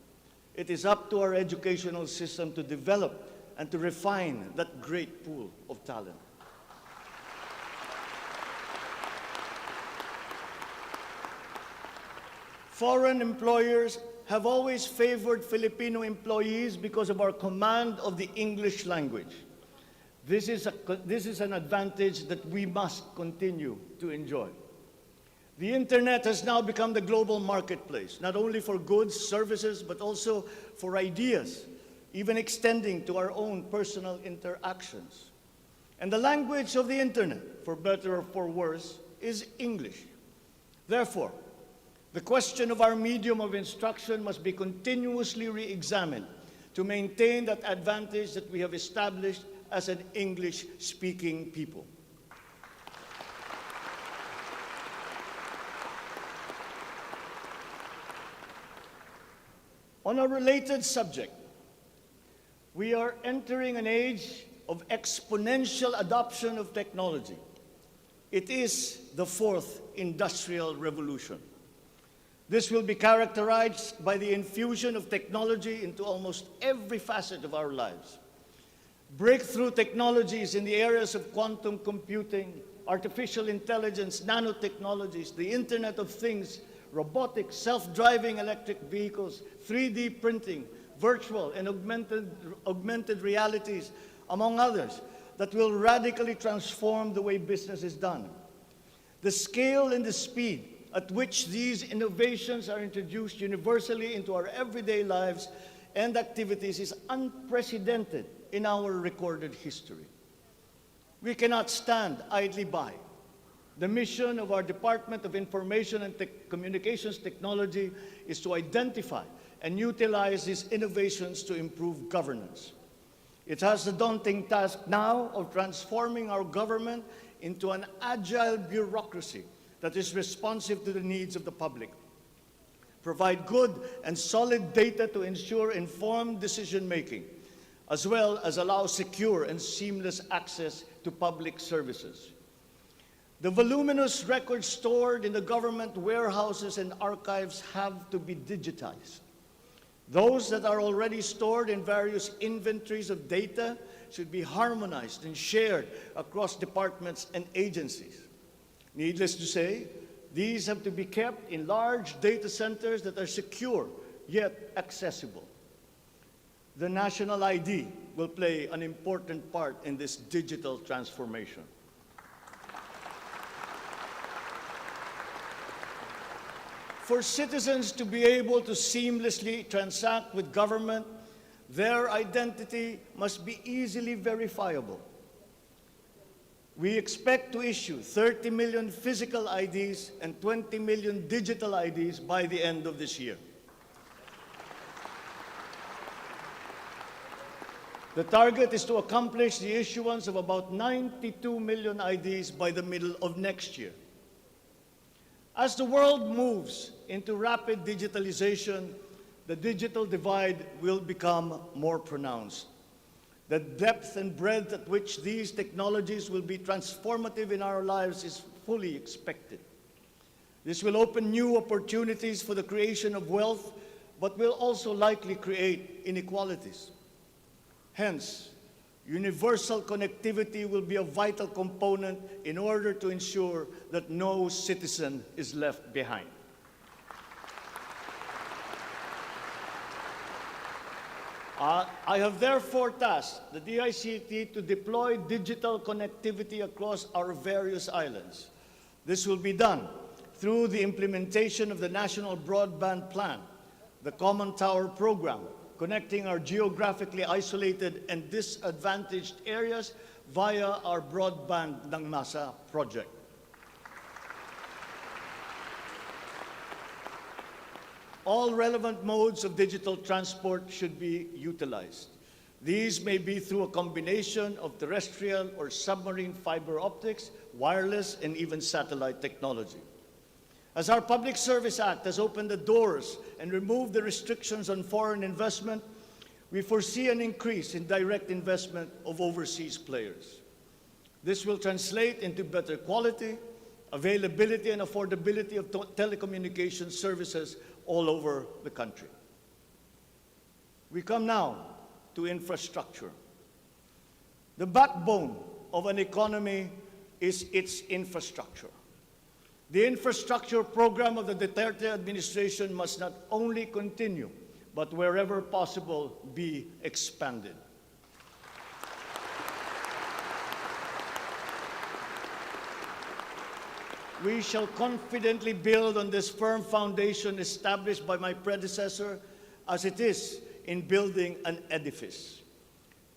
It is up to our educational system to develop and to refine that great pool of talent. Foreign employers have always favored Filipino employees because of our command of the English language. This is an advantage that we must continue to enjoy. The internet has now become the global marketplace, not only for goods, services, but also for ideas, even extending to our own personal interactions. And the language of the internet, for better or for worse, is English. Therefore, the question of our medium of instruction must be continuously re-examined to maintain that advantage that we have established as an English-speaking people. On a related subject, we are entering an age of exponential adoption of technology. It is the fourth industrial revolution. This will be characterized by the infusion of technology into almost every facet of our lives. Breakthrough technologies in the areas of quantum computing, artificial intelligence, nanotechnologies, the Internet of Things, robotics, self-driving electric vehicles, 3D printing, virtual and augmented realities, among others, that will radically transform the way business is done. The scale and the speed at which these innovations are introduced universally into our everyday lives and activities is unprecedented in our recorded history. We cannot stand idly by. The mission of our Department of Information and Communications Technology is to identify and utilize these innovations to improve governance. It has the daunting task now of transforming our government into an agile bureaucracy that is responsive to the needs of the public. Provide good and solid data to ensure informed decision-making. as well as allow secure and seamless access to public services. The voluminous records stored in the government warehouses and archives have to be digitized. Those that are already stored in various inventories of data should be harmonized and shared across departments and agencies. Needless to say, these have to be kept in large data centers that are secure yet accessible. The national ID will play an important part in this digital transformation. For citizens to be able to seamlessly transact with government, their identity must be easily verifiable. We expect to issue 30 million physical IDs and 20 million digital IDs by the end of this year. The target is to accomplish the issuance of about 92 million IDs by the middle of next year. As the world moves into rapid digitalization, the digital divide will become more pronounced. The depth and breadth at which these technologies will be transformative in our lives is fully expected. This will open new opportunities for the creation of wealth, but will also likely create inequalities. Hence, universal connectivity will be a vital component in order to ensure that no citizen is left behind. I have therefore tasked the DICT to deploy digital connectivity across our various islands. This will be done through the implementation of the National Broadband Plan, the Common Tower Program, connecting our geographically isolated and disadvantaged areas via our Broadband ng Masa project. All relevant modes of digital transport should be utilized. These may be through a combination of terrestrial or submarine fiber optics, wireless, and even satellite technology. As our Public Service Act has opened the doors and removed the restrictions on foreign investment, we foresee an increase in direct investment of overseas players. This will translate into better quality, availability, and affordability of telecommunications services all over the country. We come now to infrastructure. The backbone of an economy is its infrastructure. The infrastructure program of the Duterte administration must not only continue, but wherever possible, be expanded. We shall confidently build on this firm foundation established by my predecessor, as it is in building an edifice.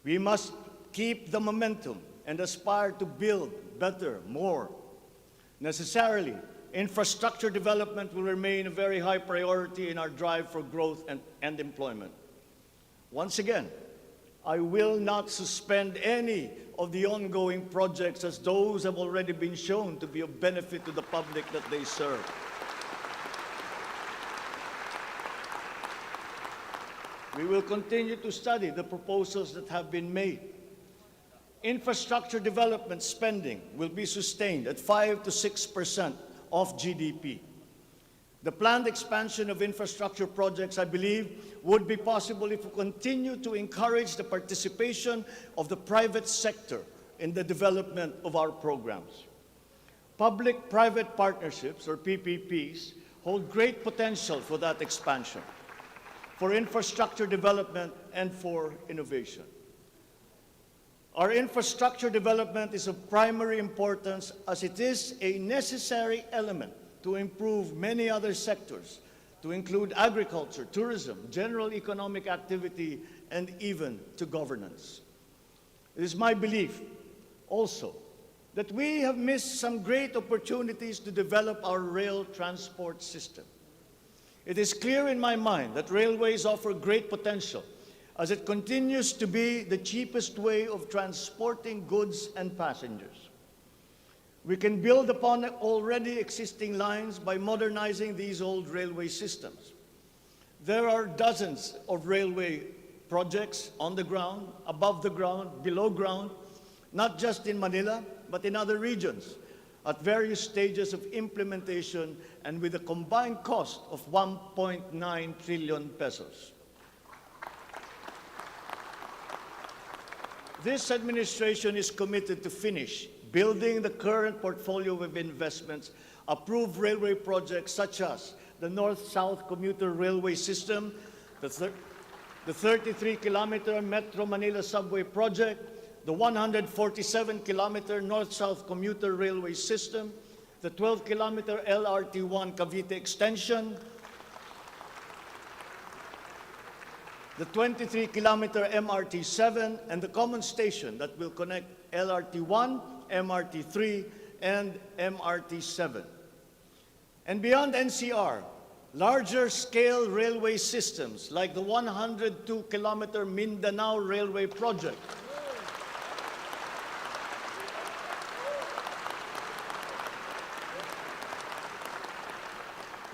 We must keep the momentum and aspire to build better, more. Necessarily, infrastructure development will remain a very high priority in our drive for growth and employment. Once again, I will not suspend any of the ongoing projects, as those have already been shown to be of benefit to the public that they serve. We will continue to study the proposals that have been made. Infrastructure development spending will be sustained at 5 to 6% of GDP. The planned expansion of infrastructure projects, I believe, would be possible if we continue to encourage the participation of the private sector in the development of our programs. Public-private partnerships, or PPPs, hold great potential for that expansion, for infrastructure development, and for innovation. Our infrastructure development is of primary importance, as it is a necessary element to improve many other sectors, to include agriculture, tourism, general economic activity, and even to governance. It is my belief also that we have missed some great opportunities to develop our rail transport system. It is clear in my mind that railways offer great potential, as it continues to be the cheapest way of transporting goods and passengers. We can build upon already existing lines by modernizing these old railway systems. There are dozens of railway projects on the ground, above the ground, below ground, not just in Manila, but in other regions, at various stages of implementation and with a combined cost of 1.9 trillion pesos. This administration is committed to finish building the current portfolio of investments, approved railway projects such as the North-South Commuter Railway System, the 33-kilometer Metro Manila Subway Project, the 147-kilometer North-South Commuter Railway System, the 12-kilometer LRT-1 Cavite Extension, the 23-kilometer MRT-7, and the common station that will connect LRT-1, MRT-3, and MRT-7. And beyond NCR, larger-scale railway systems like the 102-kilometer Mindanao Railway Project,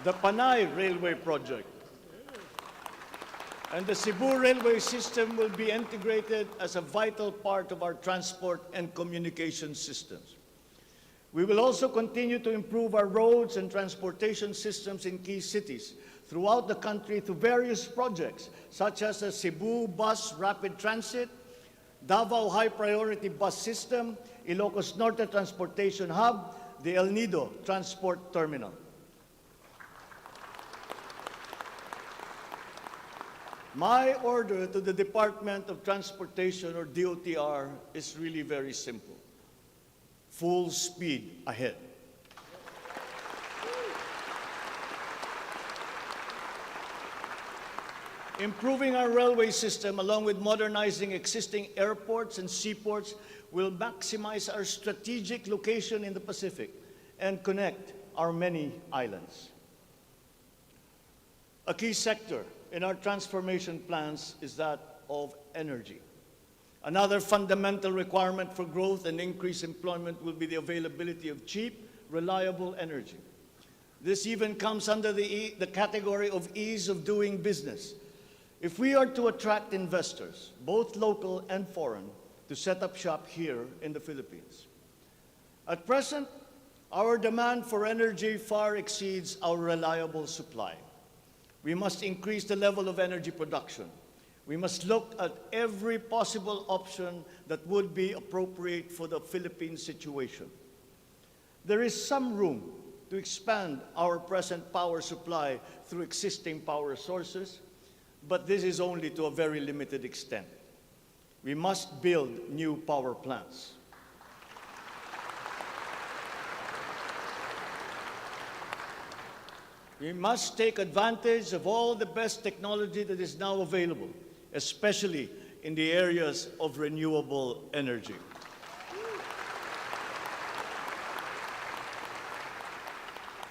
the Panay Railway Project, and the Cebu Railway System will be integrated as a vital part of our transport and communication systems. We will also continue to improve our roads and transportation systems in key cities throughout the country through various projects, such as the Cebu Bus Rapid Transit, Davao High Priority Bus System, Ilocos Norte Transportation Hub, the El Nido Transport Terminal. My order to the Department of Transportation, or DOTR, is really very simple. Full speed ahead. Improving our railway system, along with modernizing existing airports and seaports, will maximize our strategic location in the Pacific and connect our many islands. A key sector in our transformation plans is that of energy. Another fundamental requirement for growth and increased employment will be the availability of cheap, reliable energy. This even comes under the category of ease of doing business. If we are to attract investors, both local and foreign, to set up shop here in the Philippines. At present, our demand for energy far exceeds our reliable supply. We must increase the level of energy production. We must look at every possible option that would be appropriate for the Philippine situation. There is some room to expand our present power supply through existing power sources, but this is only to a very limited extent. We must build new power plants. We must take advantage of all the best technology that is now available, especially in the areas of renewable energy.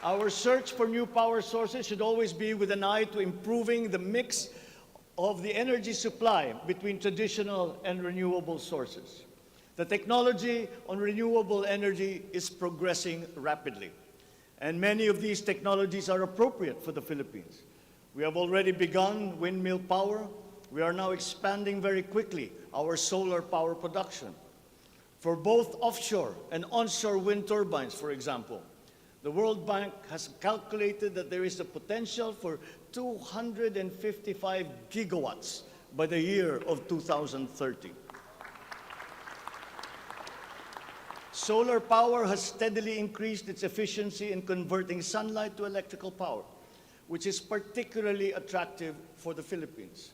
Our search for new power sources should always be with an eye to improving the mix of the energy supply between traditional and renewable sources. The technology on renewable energy is progressing rapidly, and many of these technologies are appropriate for the Philippines. We have already begun windmill power. We are now expanding very quickly our solar power production. For both offshore and onshore wind turbines, for example, the World Bank has calculated that there is a potential for 255 gigawatts by the year of 2030. Solar power has steadily increased its efficiency in converting sunlight to electrical power, which is particularly attractive for the Philippines.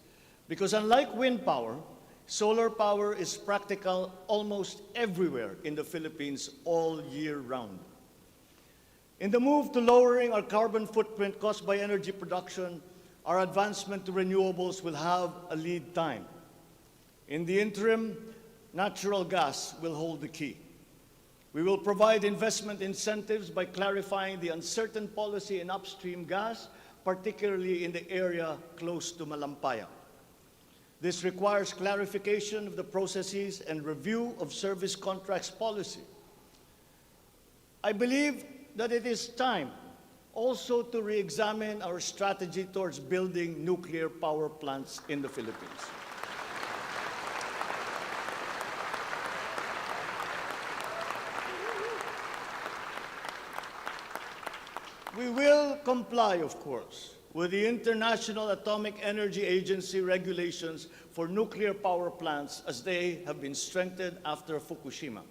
Because unlike wind power, solar power is practical almost everywhere in the Philippines all year round. In the move to lowering our carbon footprint caused by energy production, our advancement to renewables will have a lead time. In the interim, natural gas will hold the key. We will provide investment incentives by clarifying the uncertain policy in upstream gas, particularly in the area close to Malampaya. This requires clarification of the processes and review of service contracts policy. I believe that it is time also to re-examine our strategy towards building nuclear power plants in the Philippines. We will comply, of course, with the International Atomic Energy Agency regulations for nuclear power plants as they have been strengthened after Fukushima.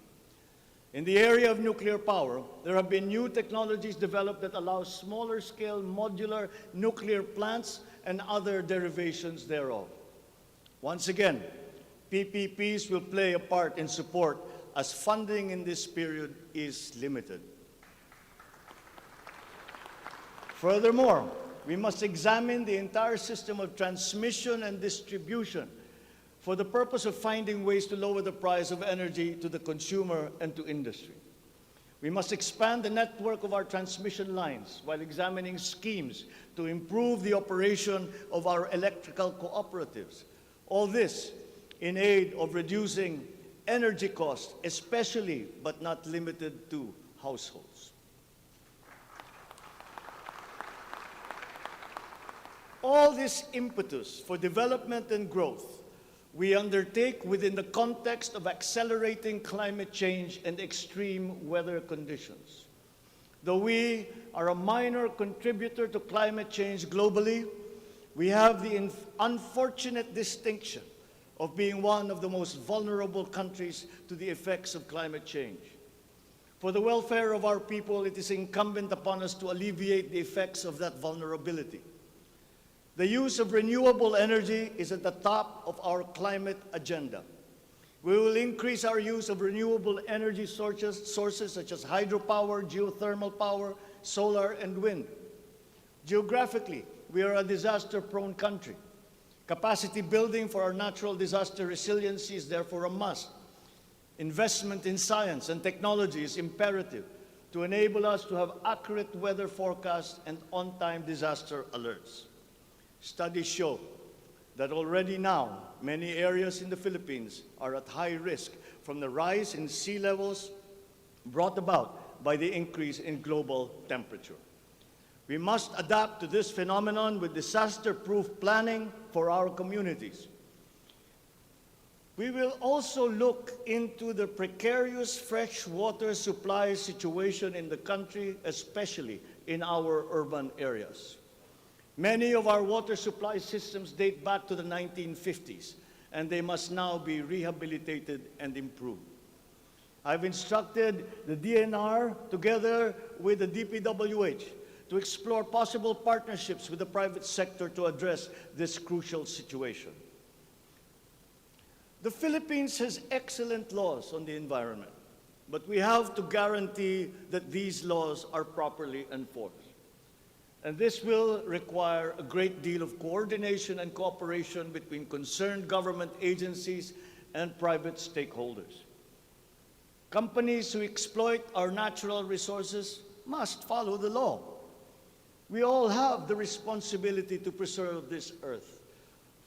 In the area of nuclear power, there have been new technologies developed that allow smaller-scale modular nuclear plants and other derivations thereof. Once again, PPPs will play a part in support as funding in this period is limited. Furthermore, we must examine the entire system of transmission and distribution for the purpose of finding ways to lower the price of energy to the consumer and to industry. We must expand the network of our transmission lines while examining schemes to improve the operation of our electrical cooperatives. All this in aid of reducing energy costs, especially but not limited to households. All this impetus for development and growth we undertake within the context of accelerating climate change and extreme weather conditions. Though we are a minor contributor to climate change globally, we have the unfortunate distinction of being one of the most vulnerable countries to the effects of climate change. For the welfare of our people, it is incumbent upon us to alleviate the effects of that vulnerability. The use of renewable energy is at the top of our climate agenda. We will increase our use of renewable energy sources such as hydropower, geothermal power, solar, and wind. Geographically, we are a disaster-prone country. Capacity building for our natural disaster resiliency is therefore a must. Investment in science and technology is imperative to enable us to have accurate weather forecasts and on-time disaster alerts. Studies show that already now, many areas in the Philippines are at high risk from the rise in sea levels brought about by the increase in global temperature. We must adapt to this phenomenon with disaster-proof planning for our communities. We will also look into the precarious freshwater supply situation in the country, especially in our urban areas. Many of our water supply systems date back to the 1950s, and they must now be rehabilitated and improved. I've instructed the DNR, together with the DPWH, to explore possible partnerships with the private sector to address this crucial situation. The Philippines has excellent laws on the environment, but we have to guarantee that these laws are properly enforced. And this will require a great deal of coordination and cooperation between concerned government agencies and private stakeholders. Companies who exploit our natural resources must follow the law. We all have the responsibility to preserve this earth,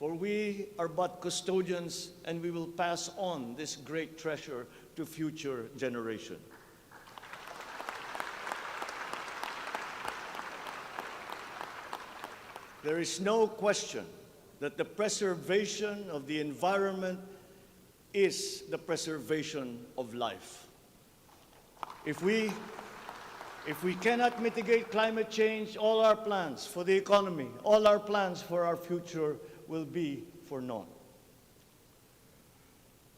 for we are but custodians, and we will pass on this great treasure to future generations. There is no question that the preservation of the environment is the preservation of life. If we cannot mitigate climate change, all our plans for the economy, all our plans for our future will be for naught.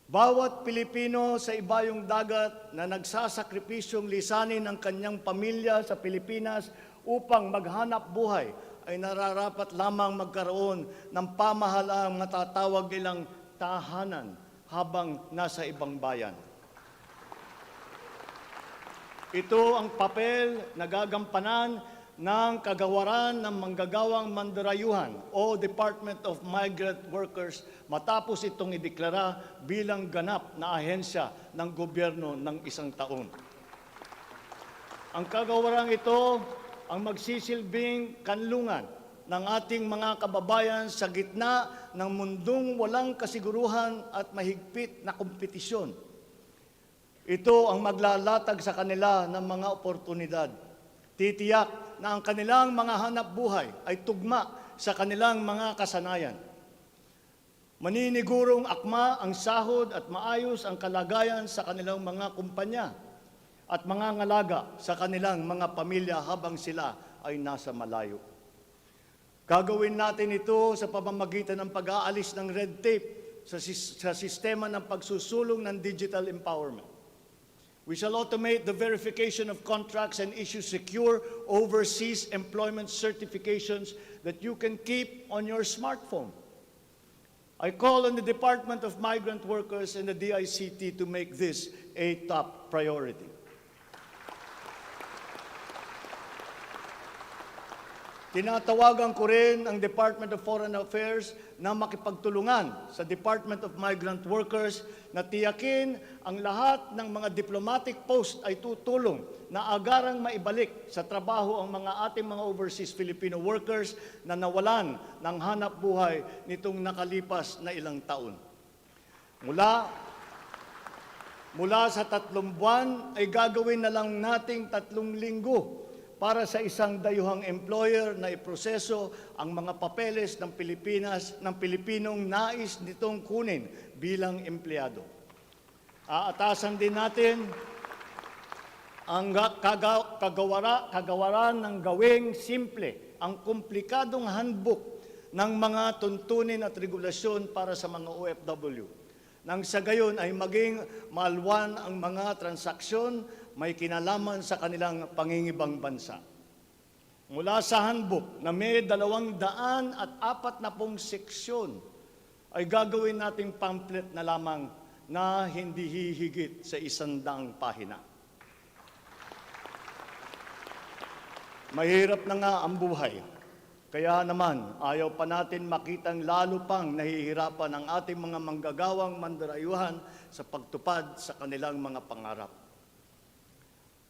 Bawat Pilipino sa ibayong dagat na nagsasakripisyong lisanin ang kanyang pamilya sa Pilipinas upang maghanap buhay ay nararapat lamang magkaroon ng pamahalaang matatawag nilang tahanan habang nasa ibang bayan. Ito ang papel na gagampanan ng kagawaran ng manggagawang mandarayuhan o Department of Migrant Workers matapos itong ideklara bilang ganap na ahensya ng gobyerno ng isang taon. Ang kagawarang ito ang magsisilbing kanlungan ng ating mga kababayan sa gitna ng mundong walang kasiguruhan at mahigpit na kompetisyon. Ito ang maglalatag sa kanila ng mga oportunidad. Titiyak na ang kanilang mga hanap buhay ay tugma sa kanilang mga kasanayan. Maninigurong akma ang sahod at maayos ang kalagayan sa kanilang mga kumpanya at mga ngalaga sa kanilang mga pamilya habang sila ay nasa malayo. Gagawin natin ito sa pamamagitan ng pag-aalis ng red tape sa sistema ng pagsusulong ng digital empowerment. We shall automate the verification of contracts and issue secure overseas employment certifications that you can keep on your smartphone. I call on the Department of Migrant Workers and the DICT to make this a top priority. Tinatawagan ko rin ang Department of Foreign Affairs na makipagtulungan sa Department of Migrant Workers na tiyakin ang lahat ng mga diplomatic post ay tutulong na agarang maibalik sa trabaho ang mga ating mga overseas Filipino workers na nawalan ng hanap buhay nitong nakalipas na ilang taon. Mula sa 3 buwan ay gagawin na lang nating 3 linggo para sa isang dayuhang employer na iproseso ang mga papeles ng Pilipinas, ng Pilipinong nais nitong kunin bilang empleyado. Aatasan din natin ang kagawaran ng gawing simple, ang komplikadong handbook ng mga tuntunin at regulasyon para sa mga OFW. Nang sa gayon ay maging maalwan ang mga transaksyon may kinalaman sa kanilang pangingibang bansa. Mula sa handbook na may 240 seksyon, ay gagawin nating pamphlet na lamang na hindi hihigit sa 100 pahina. Mahirap na nga ang buhay. Kaya naman, ayaw pa natin makitang lalo pang nahihirapan ang ating mga manggagawang mandarayuhan sa pagtupad sa kanilang mga pangarap.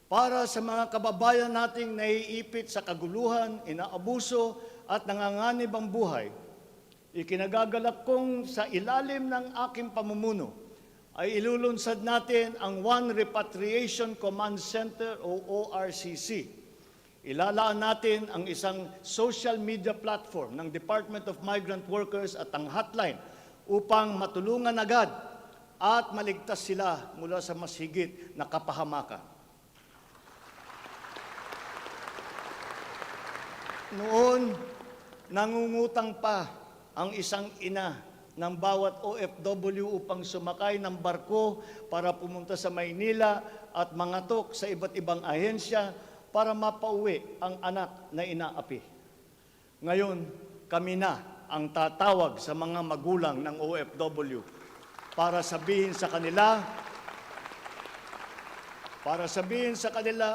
Para sa mga kababayan nating naiipit sa kaguluhan, inaabuso at nanganganib ang buhay, ikinagagalak kong sa ilalim ng aking pamumuno ay ilulunsad natin ang One Repatriation Command Center o ORCC. Ilalaan natin ang isang social media platform ng Department of Migrant Workers at ang hotline upang matulungan agad at maligtas sila mula sa mas higit na kapahamakan. Noon, nangungutang pa ang isang ina ng bawat OFW upang sumakay ng barko para pumunta sa Maynila at mangatok sa iba't ibang ahensya para mapauwi ang anak na inaapi. Ngayon, kami na ang tatawag sa mga magulang ng OFW para sabihin sa kanila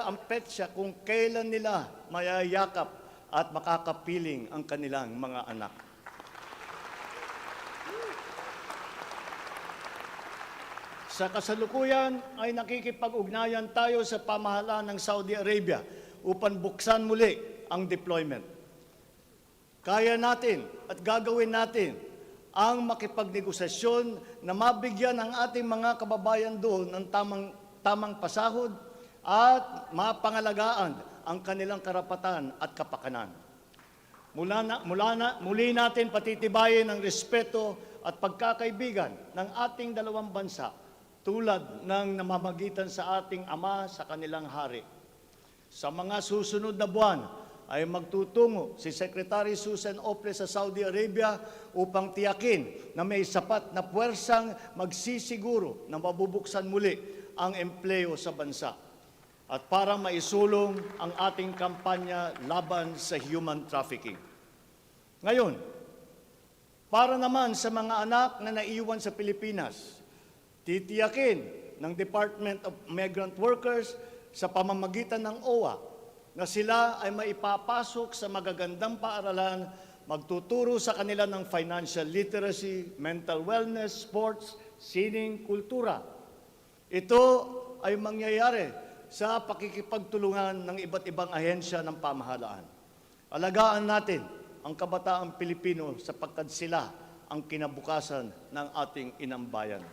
ang petsa kung kailan nila mayayakap at makakapiling ang kanilang mga anak. Sa kasalukuyan ay nakikipag-ugnayan tayo sa pamahalaan ng Saudi Arabia upang buksan muli ang deployment. Kaya natin at gagawin natin ang makipagnegosasyon na mabigyan ang ating mga kababayan doon ng tamang pasahod at mapangalagaan ang kanilang karapatan at kapakanan. Muli natin patitibayin ang respeto at pagkakaibigan ng ating dalawang bansa tulad ng namamagitan sa ating ama sa kanilang hari. Sa mga susunod na buwan ay magtutungo si Secretary Susan Ople sa Saudi Arabia upang tiyakin na may sapat na puwersang magsisiguro na mabubuksan muli ang empleo sa bansa at para maisulong ang ating kampanya laban sa human trafficking. Ngayon, para naman sa mga anak na naiwan sa Pilipinas, titiyakin ng Department of Migrant Workers sa pamamagitan ng OWA na sila ay maipapasok sa magagandang paaralan, magtuturo sa kanila ng financial literacy, mental wellness, sports, sining, kultura. Ito ay mangyayari sa pakikipagtulungan ng iba't ibang ahensya ng pamahalaan. Alagaan natin ang kabataang Pilipino sapagkat sila ang kinabukasan ng ating inang bayan.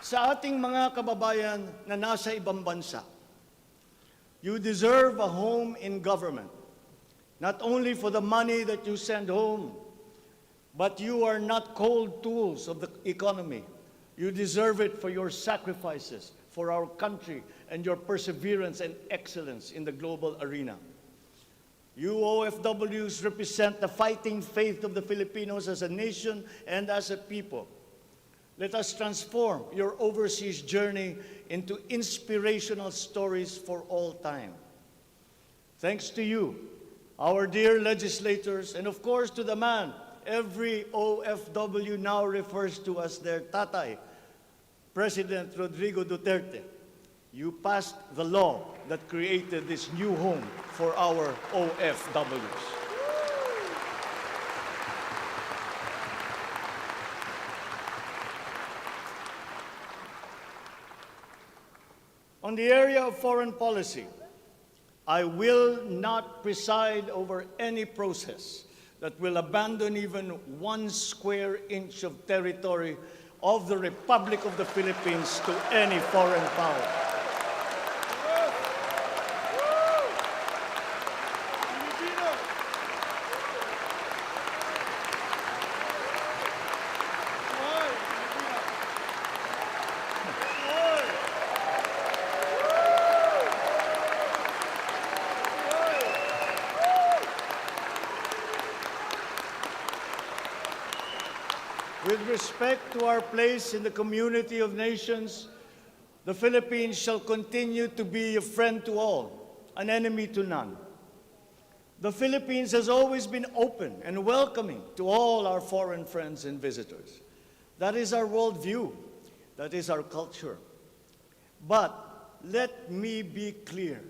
Sa ating mga kababayan na nasa ibang bansa, you deserve a home in government, not only for the money that you send home, but you are not cold tools of the economy. You deserve it for your sacrifices, for our country and your perseverance and excellence in the global arena. You OFWs represent the fighting faith of the Filipinos as a nation and as a people. Let us transform your overseas journey into inspirational stories for all time. Thanks to you, our dear legislators, and of course to the man every OFW now refers to as their tatay, President Rodrigo Duterte. You passed the law that created this new home for our OFWs. On the area of foreign policy, I will not preside over any process that will abandon even 1 square inch of territory of the Republic of the Philippines to any foreign power. With respect to our place in the community of nations, the Philippines shall continue to be a friend to all, an enemy to none. The Philippines has always been open and welcoming to all our foreign friends and visitors. That is our worldview. That is our culture. But let me be clear.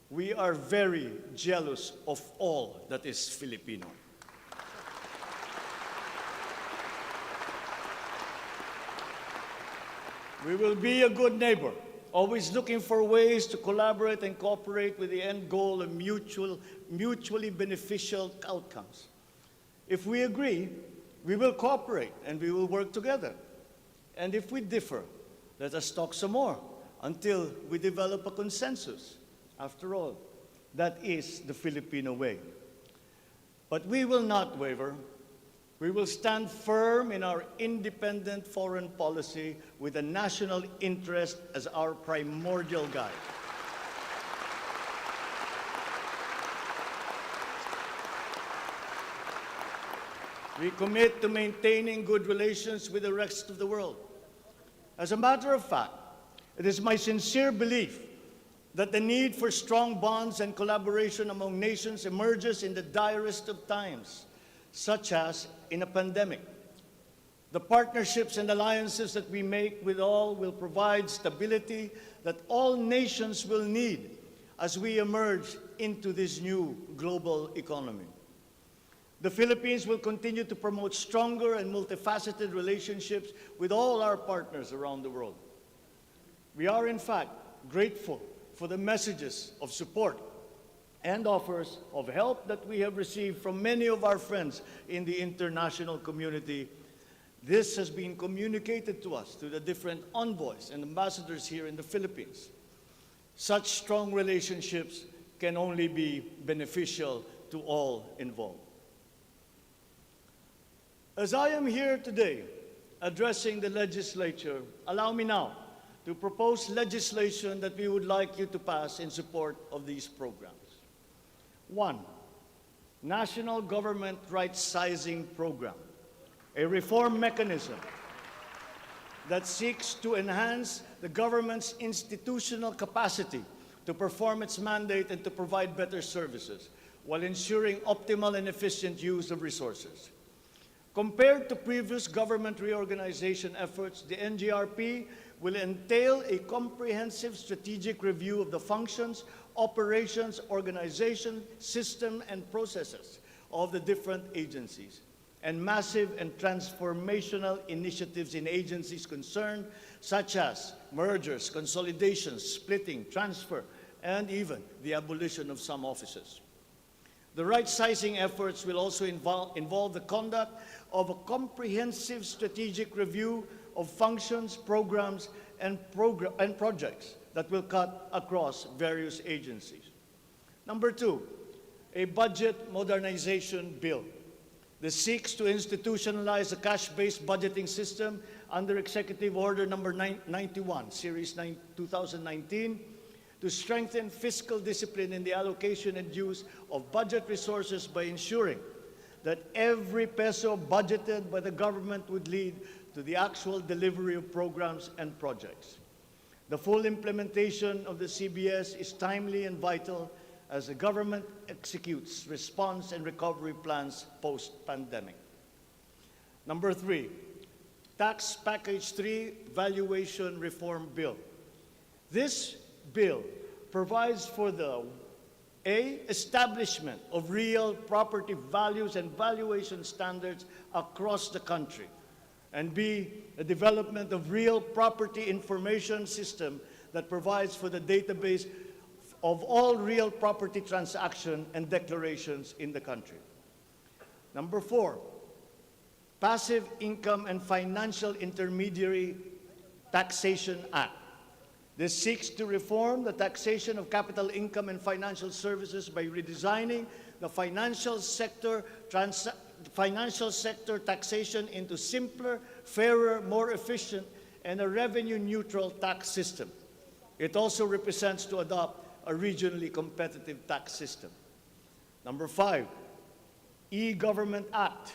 We are very jealous of all that is Filipino. We will be a good neighbor, always looking for ways to collaborate and cooperate with the end goal of mutually beneficial outcomes. If we agree, we will cooperate and we will work together. And if we differ, let us talk some more until we develop a consensus. After all, that is the Filipino way. But we will not waver. We will stand firm in our independent foreign policy with the national interest as our primordial guide. We commit to maintaining good relations with the rest of the world. As a matter of fact, it is my sincere belief that the need for strong bonds and collaboration among nations emerges in the direst of times, such as in a pandemic. The partnerships and alliances that we make with all will provide stability that all nations will need as we emerge into this new global economy. The Philippines will continue to promote stronger and multifaceted relationships with all our partners around the world. We are, in fact, grateful for the messages of support and offers of help that we have received from many of our friends in the international community. This has been communicated to us through the different envoys and ambassadors here in the Philippines. Such strong relationships can only be beneficial to all involved. As I am here today addressing the legislature, allow me now to propose legislation that we would like you to pass in support of these programs. 1, National Government Right-Sizing Program, a reform mechanism that seeks to enhance the government's institutional capacity to perform its mandate and to provide better services while ensuring optimal and efficient use of resources. Compared to previous government reorganization efforts, the NGRP will entail a comprehensive strategic review of the functions, operations, organization, system, and processes of the different agencies, and massive and transformational initiatives in agencies concerned, such as mergers, consolidations, splitting, transfer, and even the abolition of some offices. The right-sizing efforts will also involve the conduct of a comprehensive strategic review of functions, programs, and projects that will cut across various agencies. Number 2, a budget modernization bill. This seeks to institutionalize a cash-based budgeting system under Executive Order Number 91, Series 2019, to strengthen fiscal discipline in the allocation and use of budget resources by ensuring that every peso budgeted by the government would lead to the actual delivery of programs and projects. The full implementation of the CBS is timely and vital as the government executes response and recovery plans post-pandemic. Number 3, Tax Package 3 Valuation Reform Bill. This bill provides for the A, establishment of real property values and valuation standards across the country, and B, the development of real property information system that provides for the database of all real property transaction and declarations in the country. Number 4, Passive Income and Financial Intermediary Taxation Act. This seeks to reform the taxation of capital income and financial services by redesigning the financial sector taxation into simpler, fairer, more efficient, and a revenue-neutral tax system. It also represents to adopt a regionally competitive tax system. Number 5, E-Government Act,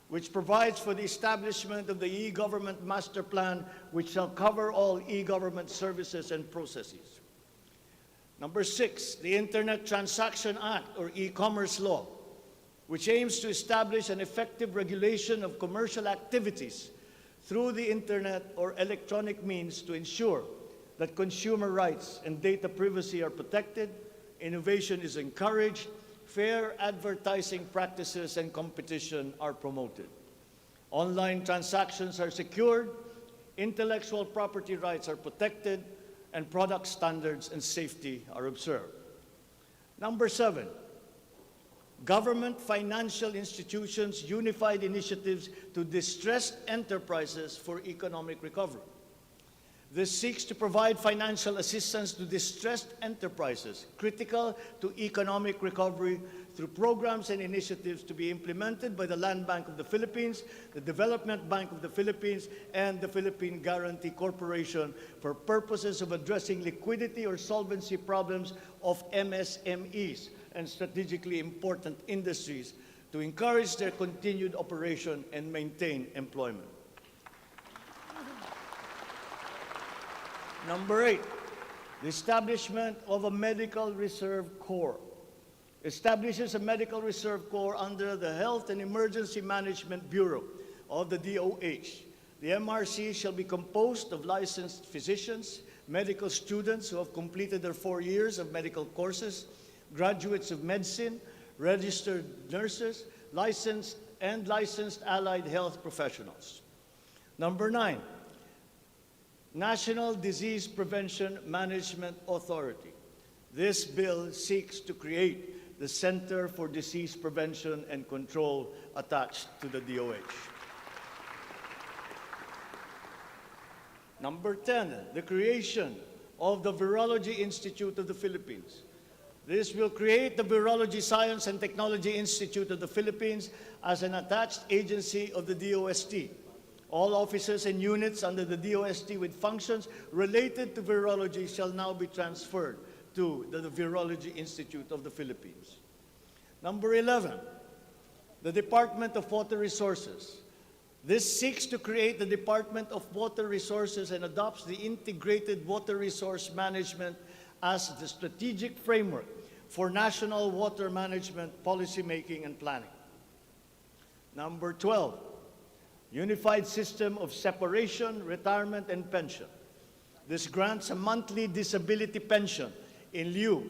which provides for the establishment of the E-Government Master Plan, which shall cover all e-government services and processes. Number 6, the Internet Transaction Act, or e-commerce law, which aims to establish an effective regulation of commercial activities through the Internet or electronic means to ensure that consumer rights and data privacy are protected, innovation is encouraged, fair advertising practices and competition are promoted. Online transactions are secured, intellectual property rights are protected, and product standards and safety are observed. Number 7, Government Financial Institutions Unified Initiatives to Distressed Enterprises for Economic Recovery. This seeks to provide financial assistance to distressed enterprises critical to economic recovery through programs and initiatives to be implemented by the Land Bank of the Philippines, the Development Bank of the Philippines, and the Philippine Guarantee Corporation for purposes of addressing liquidity or solvency problems of MSMEs and strategically important industries to encourage their continued operation and maintain employment. Number 8, the establishment of a Medical Reserve Corps. Establishes a Medical Reserve Corps under the Health and Emergency Management Bureau of the DOH. The MRC shall be composed of licensed physicians, medical students who have completed their 4 years of medical courses, graduates of medicine, registered nurses, licensed allied health professionals. Number 9, National Disease Prevention Management Authority. This bill seeks to create the Center for Disease Prevention and Control attached to the DOH. Number 10, the creation of the Virology Institute of the Philippines. This will create the Virology Science and Technology Institute of the Philippines as an attached agency of the DOST. All offices and units under the DOST with functions related to virology shall now be transferred to the Virology Institute of the Philippines. Number 11, the Department of Water Resources. This seeks to create the Department of Water Resources and adopts the integrated water resource management as the strategic framework for national water management, policymaking, and planning. Number 12, Unified System of Separation, Retirement, and Pension. This grants a monthly disability pension in lieu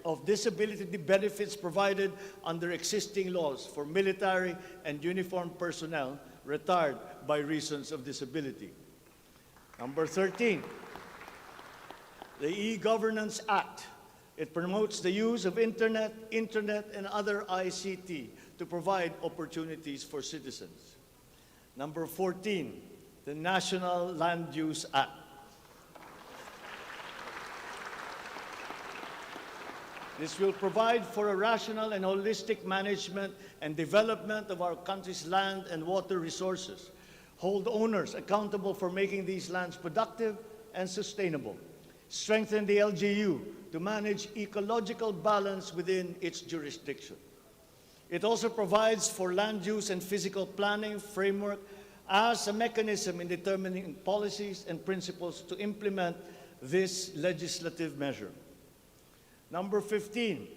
of disability benefits provided under existing laws for military and uniformed personnel retired by reasons of disability. Number 13, the E-Governance Act. It promotes the use of internet, and other ICT to provide opportunities for citizens. Number 14, the National Land Use Act. This will provide for a rational and holistic management and development of our country's land and water resources, hold owners accountable for making these lands productive and sustainable, strengthen the LGU to manage ecological balance within its jurisdiction. It also provides for land use and physical planning framework as a mechanism in determining policies and principles to implement this legislative measure. Number 15,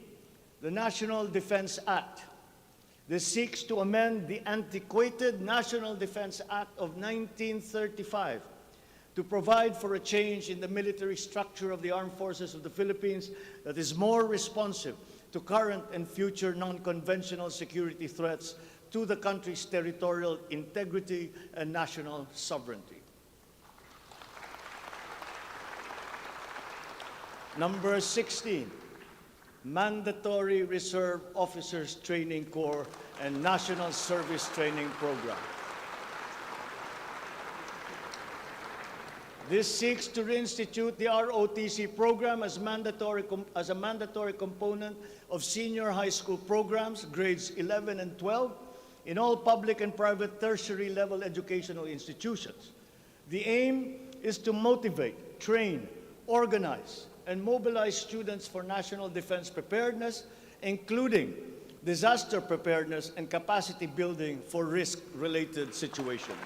the National Defense Act. This seeks to amend the antiquated National Defense Act of 1935 to provide for a change in the military structure of the armed forces of the Philippines that is more responsive to current and future non-conventional security threats to the country's territorial integrity and national sovereignty. Number 16, Mandatory Reserve Officers Training Corps and National Service Training Program. This seeks to reinstitute the ROTC program as a mandatory component of senior high school programs, grades 11 and 12, in all public and private tertiary level educational institutions. The aim is to motivate, train, organize, and mobilize students for national defense preparedness, including disaster preparedness and capacity building for risk-related situations.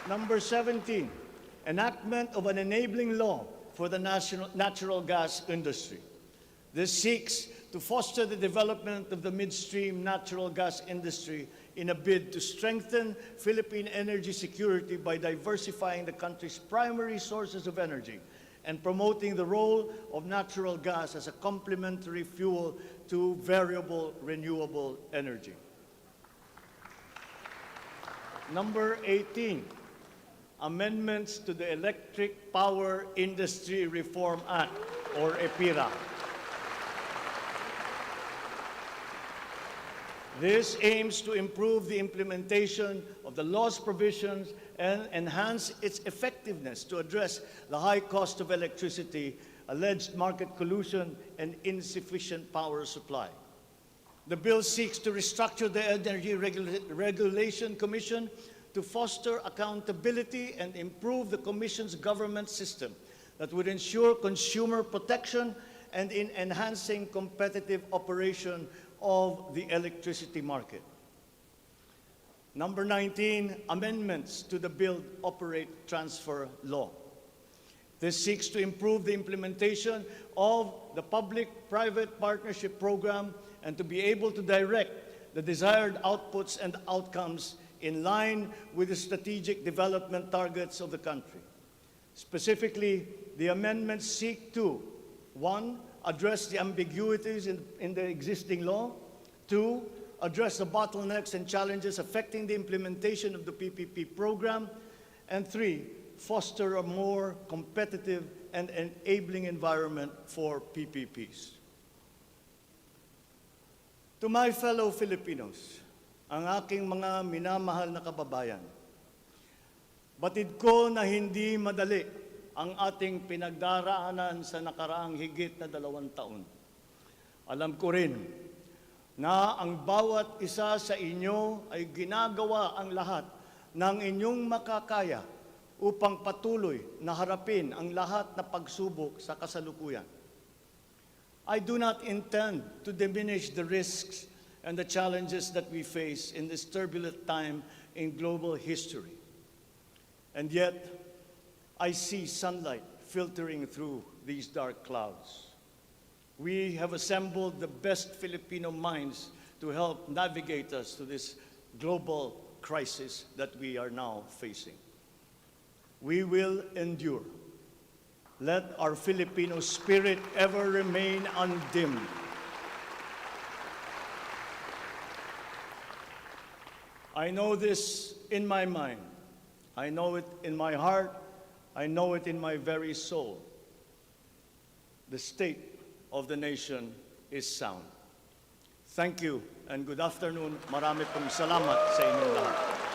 Number 17, enactment of an enabling law for the natural gas industry. This seeks to foster the development of the midstream natural gas industry in a bid to strengthen Philippine energy security by diversifying the country's primary sources of energy and promoting the role of natural gas as a complementary fuel to variable renewable energy. Number 18, amendments to the Electric Power Industry Reform Act, or EPIRA. This aims to improve the implementation of the law's provisions and enhance its effectiveness to address the high cost of electricity, alleged market collusion, and insufficient power supply. The bill seeks to restructure the Energy Regulation Commission to foster accountability and improve the Commission's government system that would ensure consumer protection and in enhancing competitive operation of the electricity market. Number 19, amendments to the Build, Operate, Transfer law. This seeks to improve the implementation of the public-private partnership program and to be able to direct the desired outputs and outcomes in line with the strategic development targets of the country. Specifically, the amendments seek to, 1, address the ambiguities in the existing law, 2, address the bottlenecks and challenges affecting the implementation of the PPP program, and 3, foster a more competitive and enabling environment for PPPs. To my fellow Filipinos, ang aking mga minamahal na kababayan, batid ko na hindi madali ang ating pinagdaraanan sa nakaraang higit na 2 taon. Alam ko rin na ang bawat isa sa inyo ay ginagawa ang lahat ng inyong makakaya upang patuloy na harapin ang lahat na pagsubok sa kasalukuyan. I do not intend to diminish the risks and the challenges that we face in this turbulent time in global history. And yet, I see sunlight filtering through these dark clouds. We have assembled the best Filipino minds to help navigate us to this global crisis that we are now facing. We will endure. Let our Filipino spirit ever remain undimmed. I know this in my mind. I know it in my heart. I know it in my very soul. The state of the nation is sound. Thank you and good afternoon. Marami pong salamat sa inyong lahat.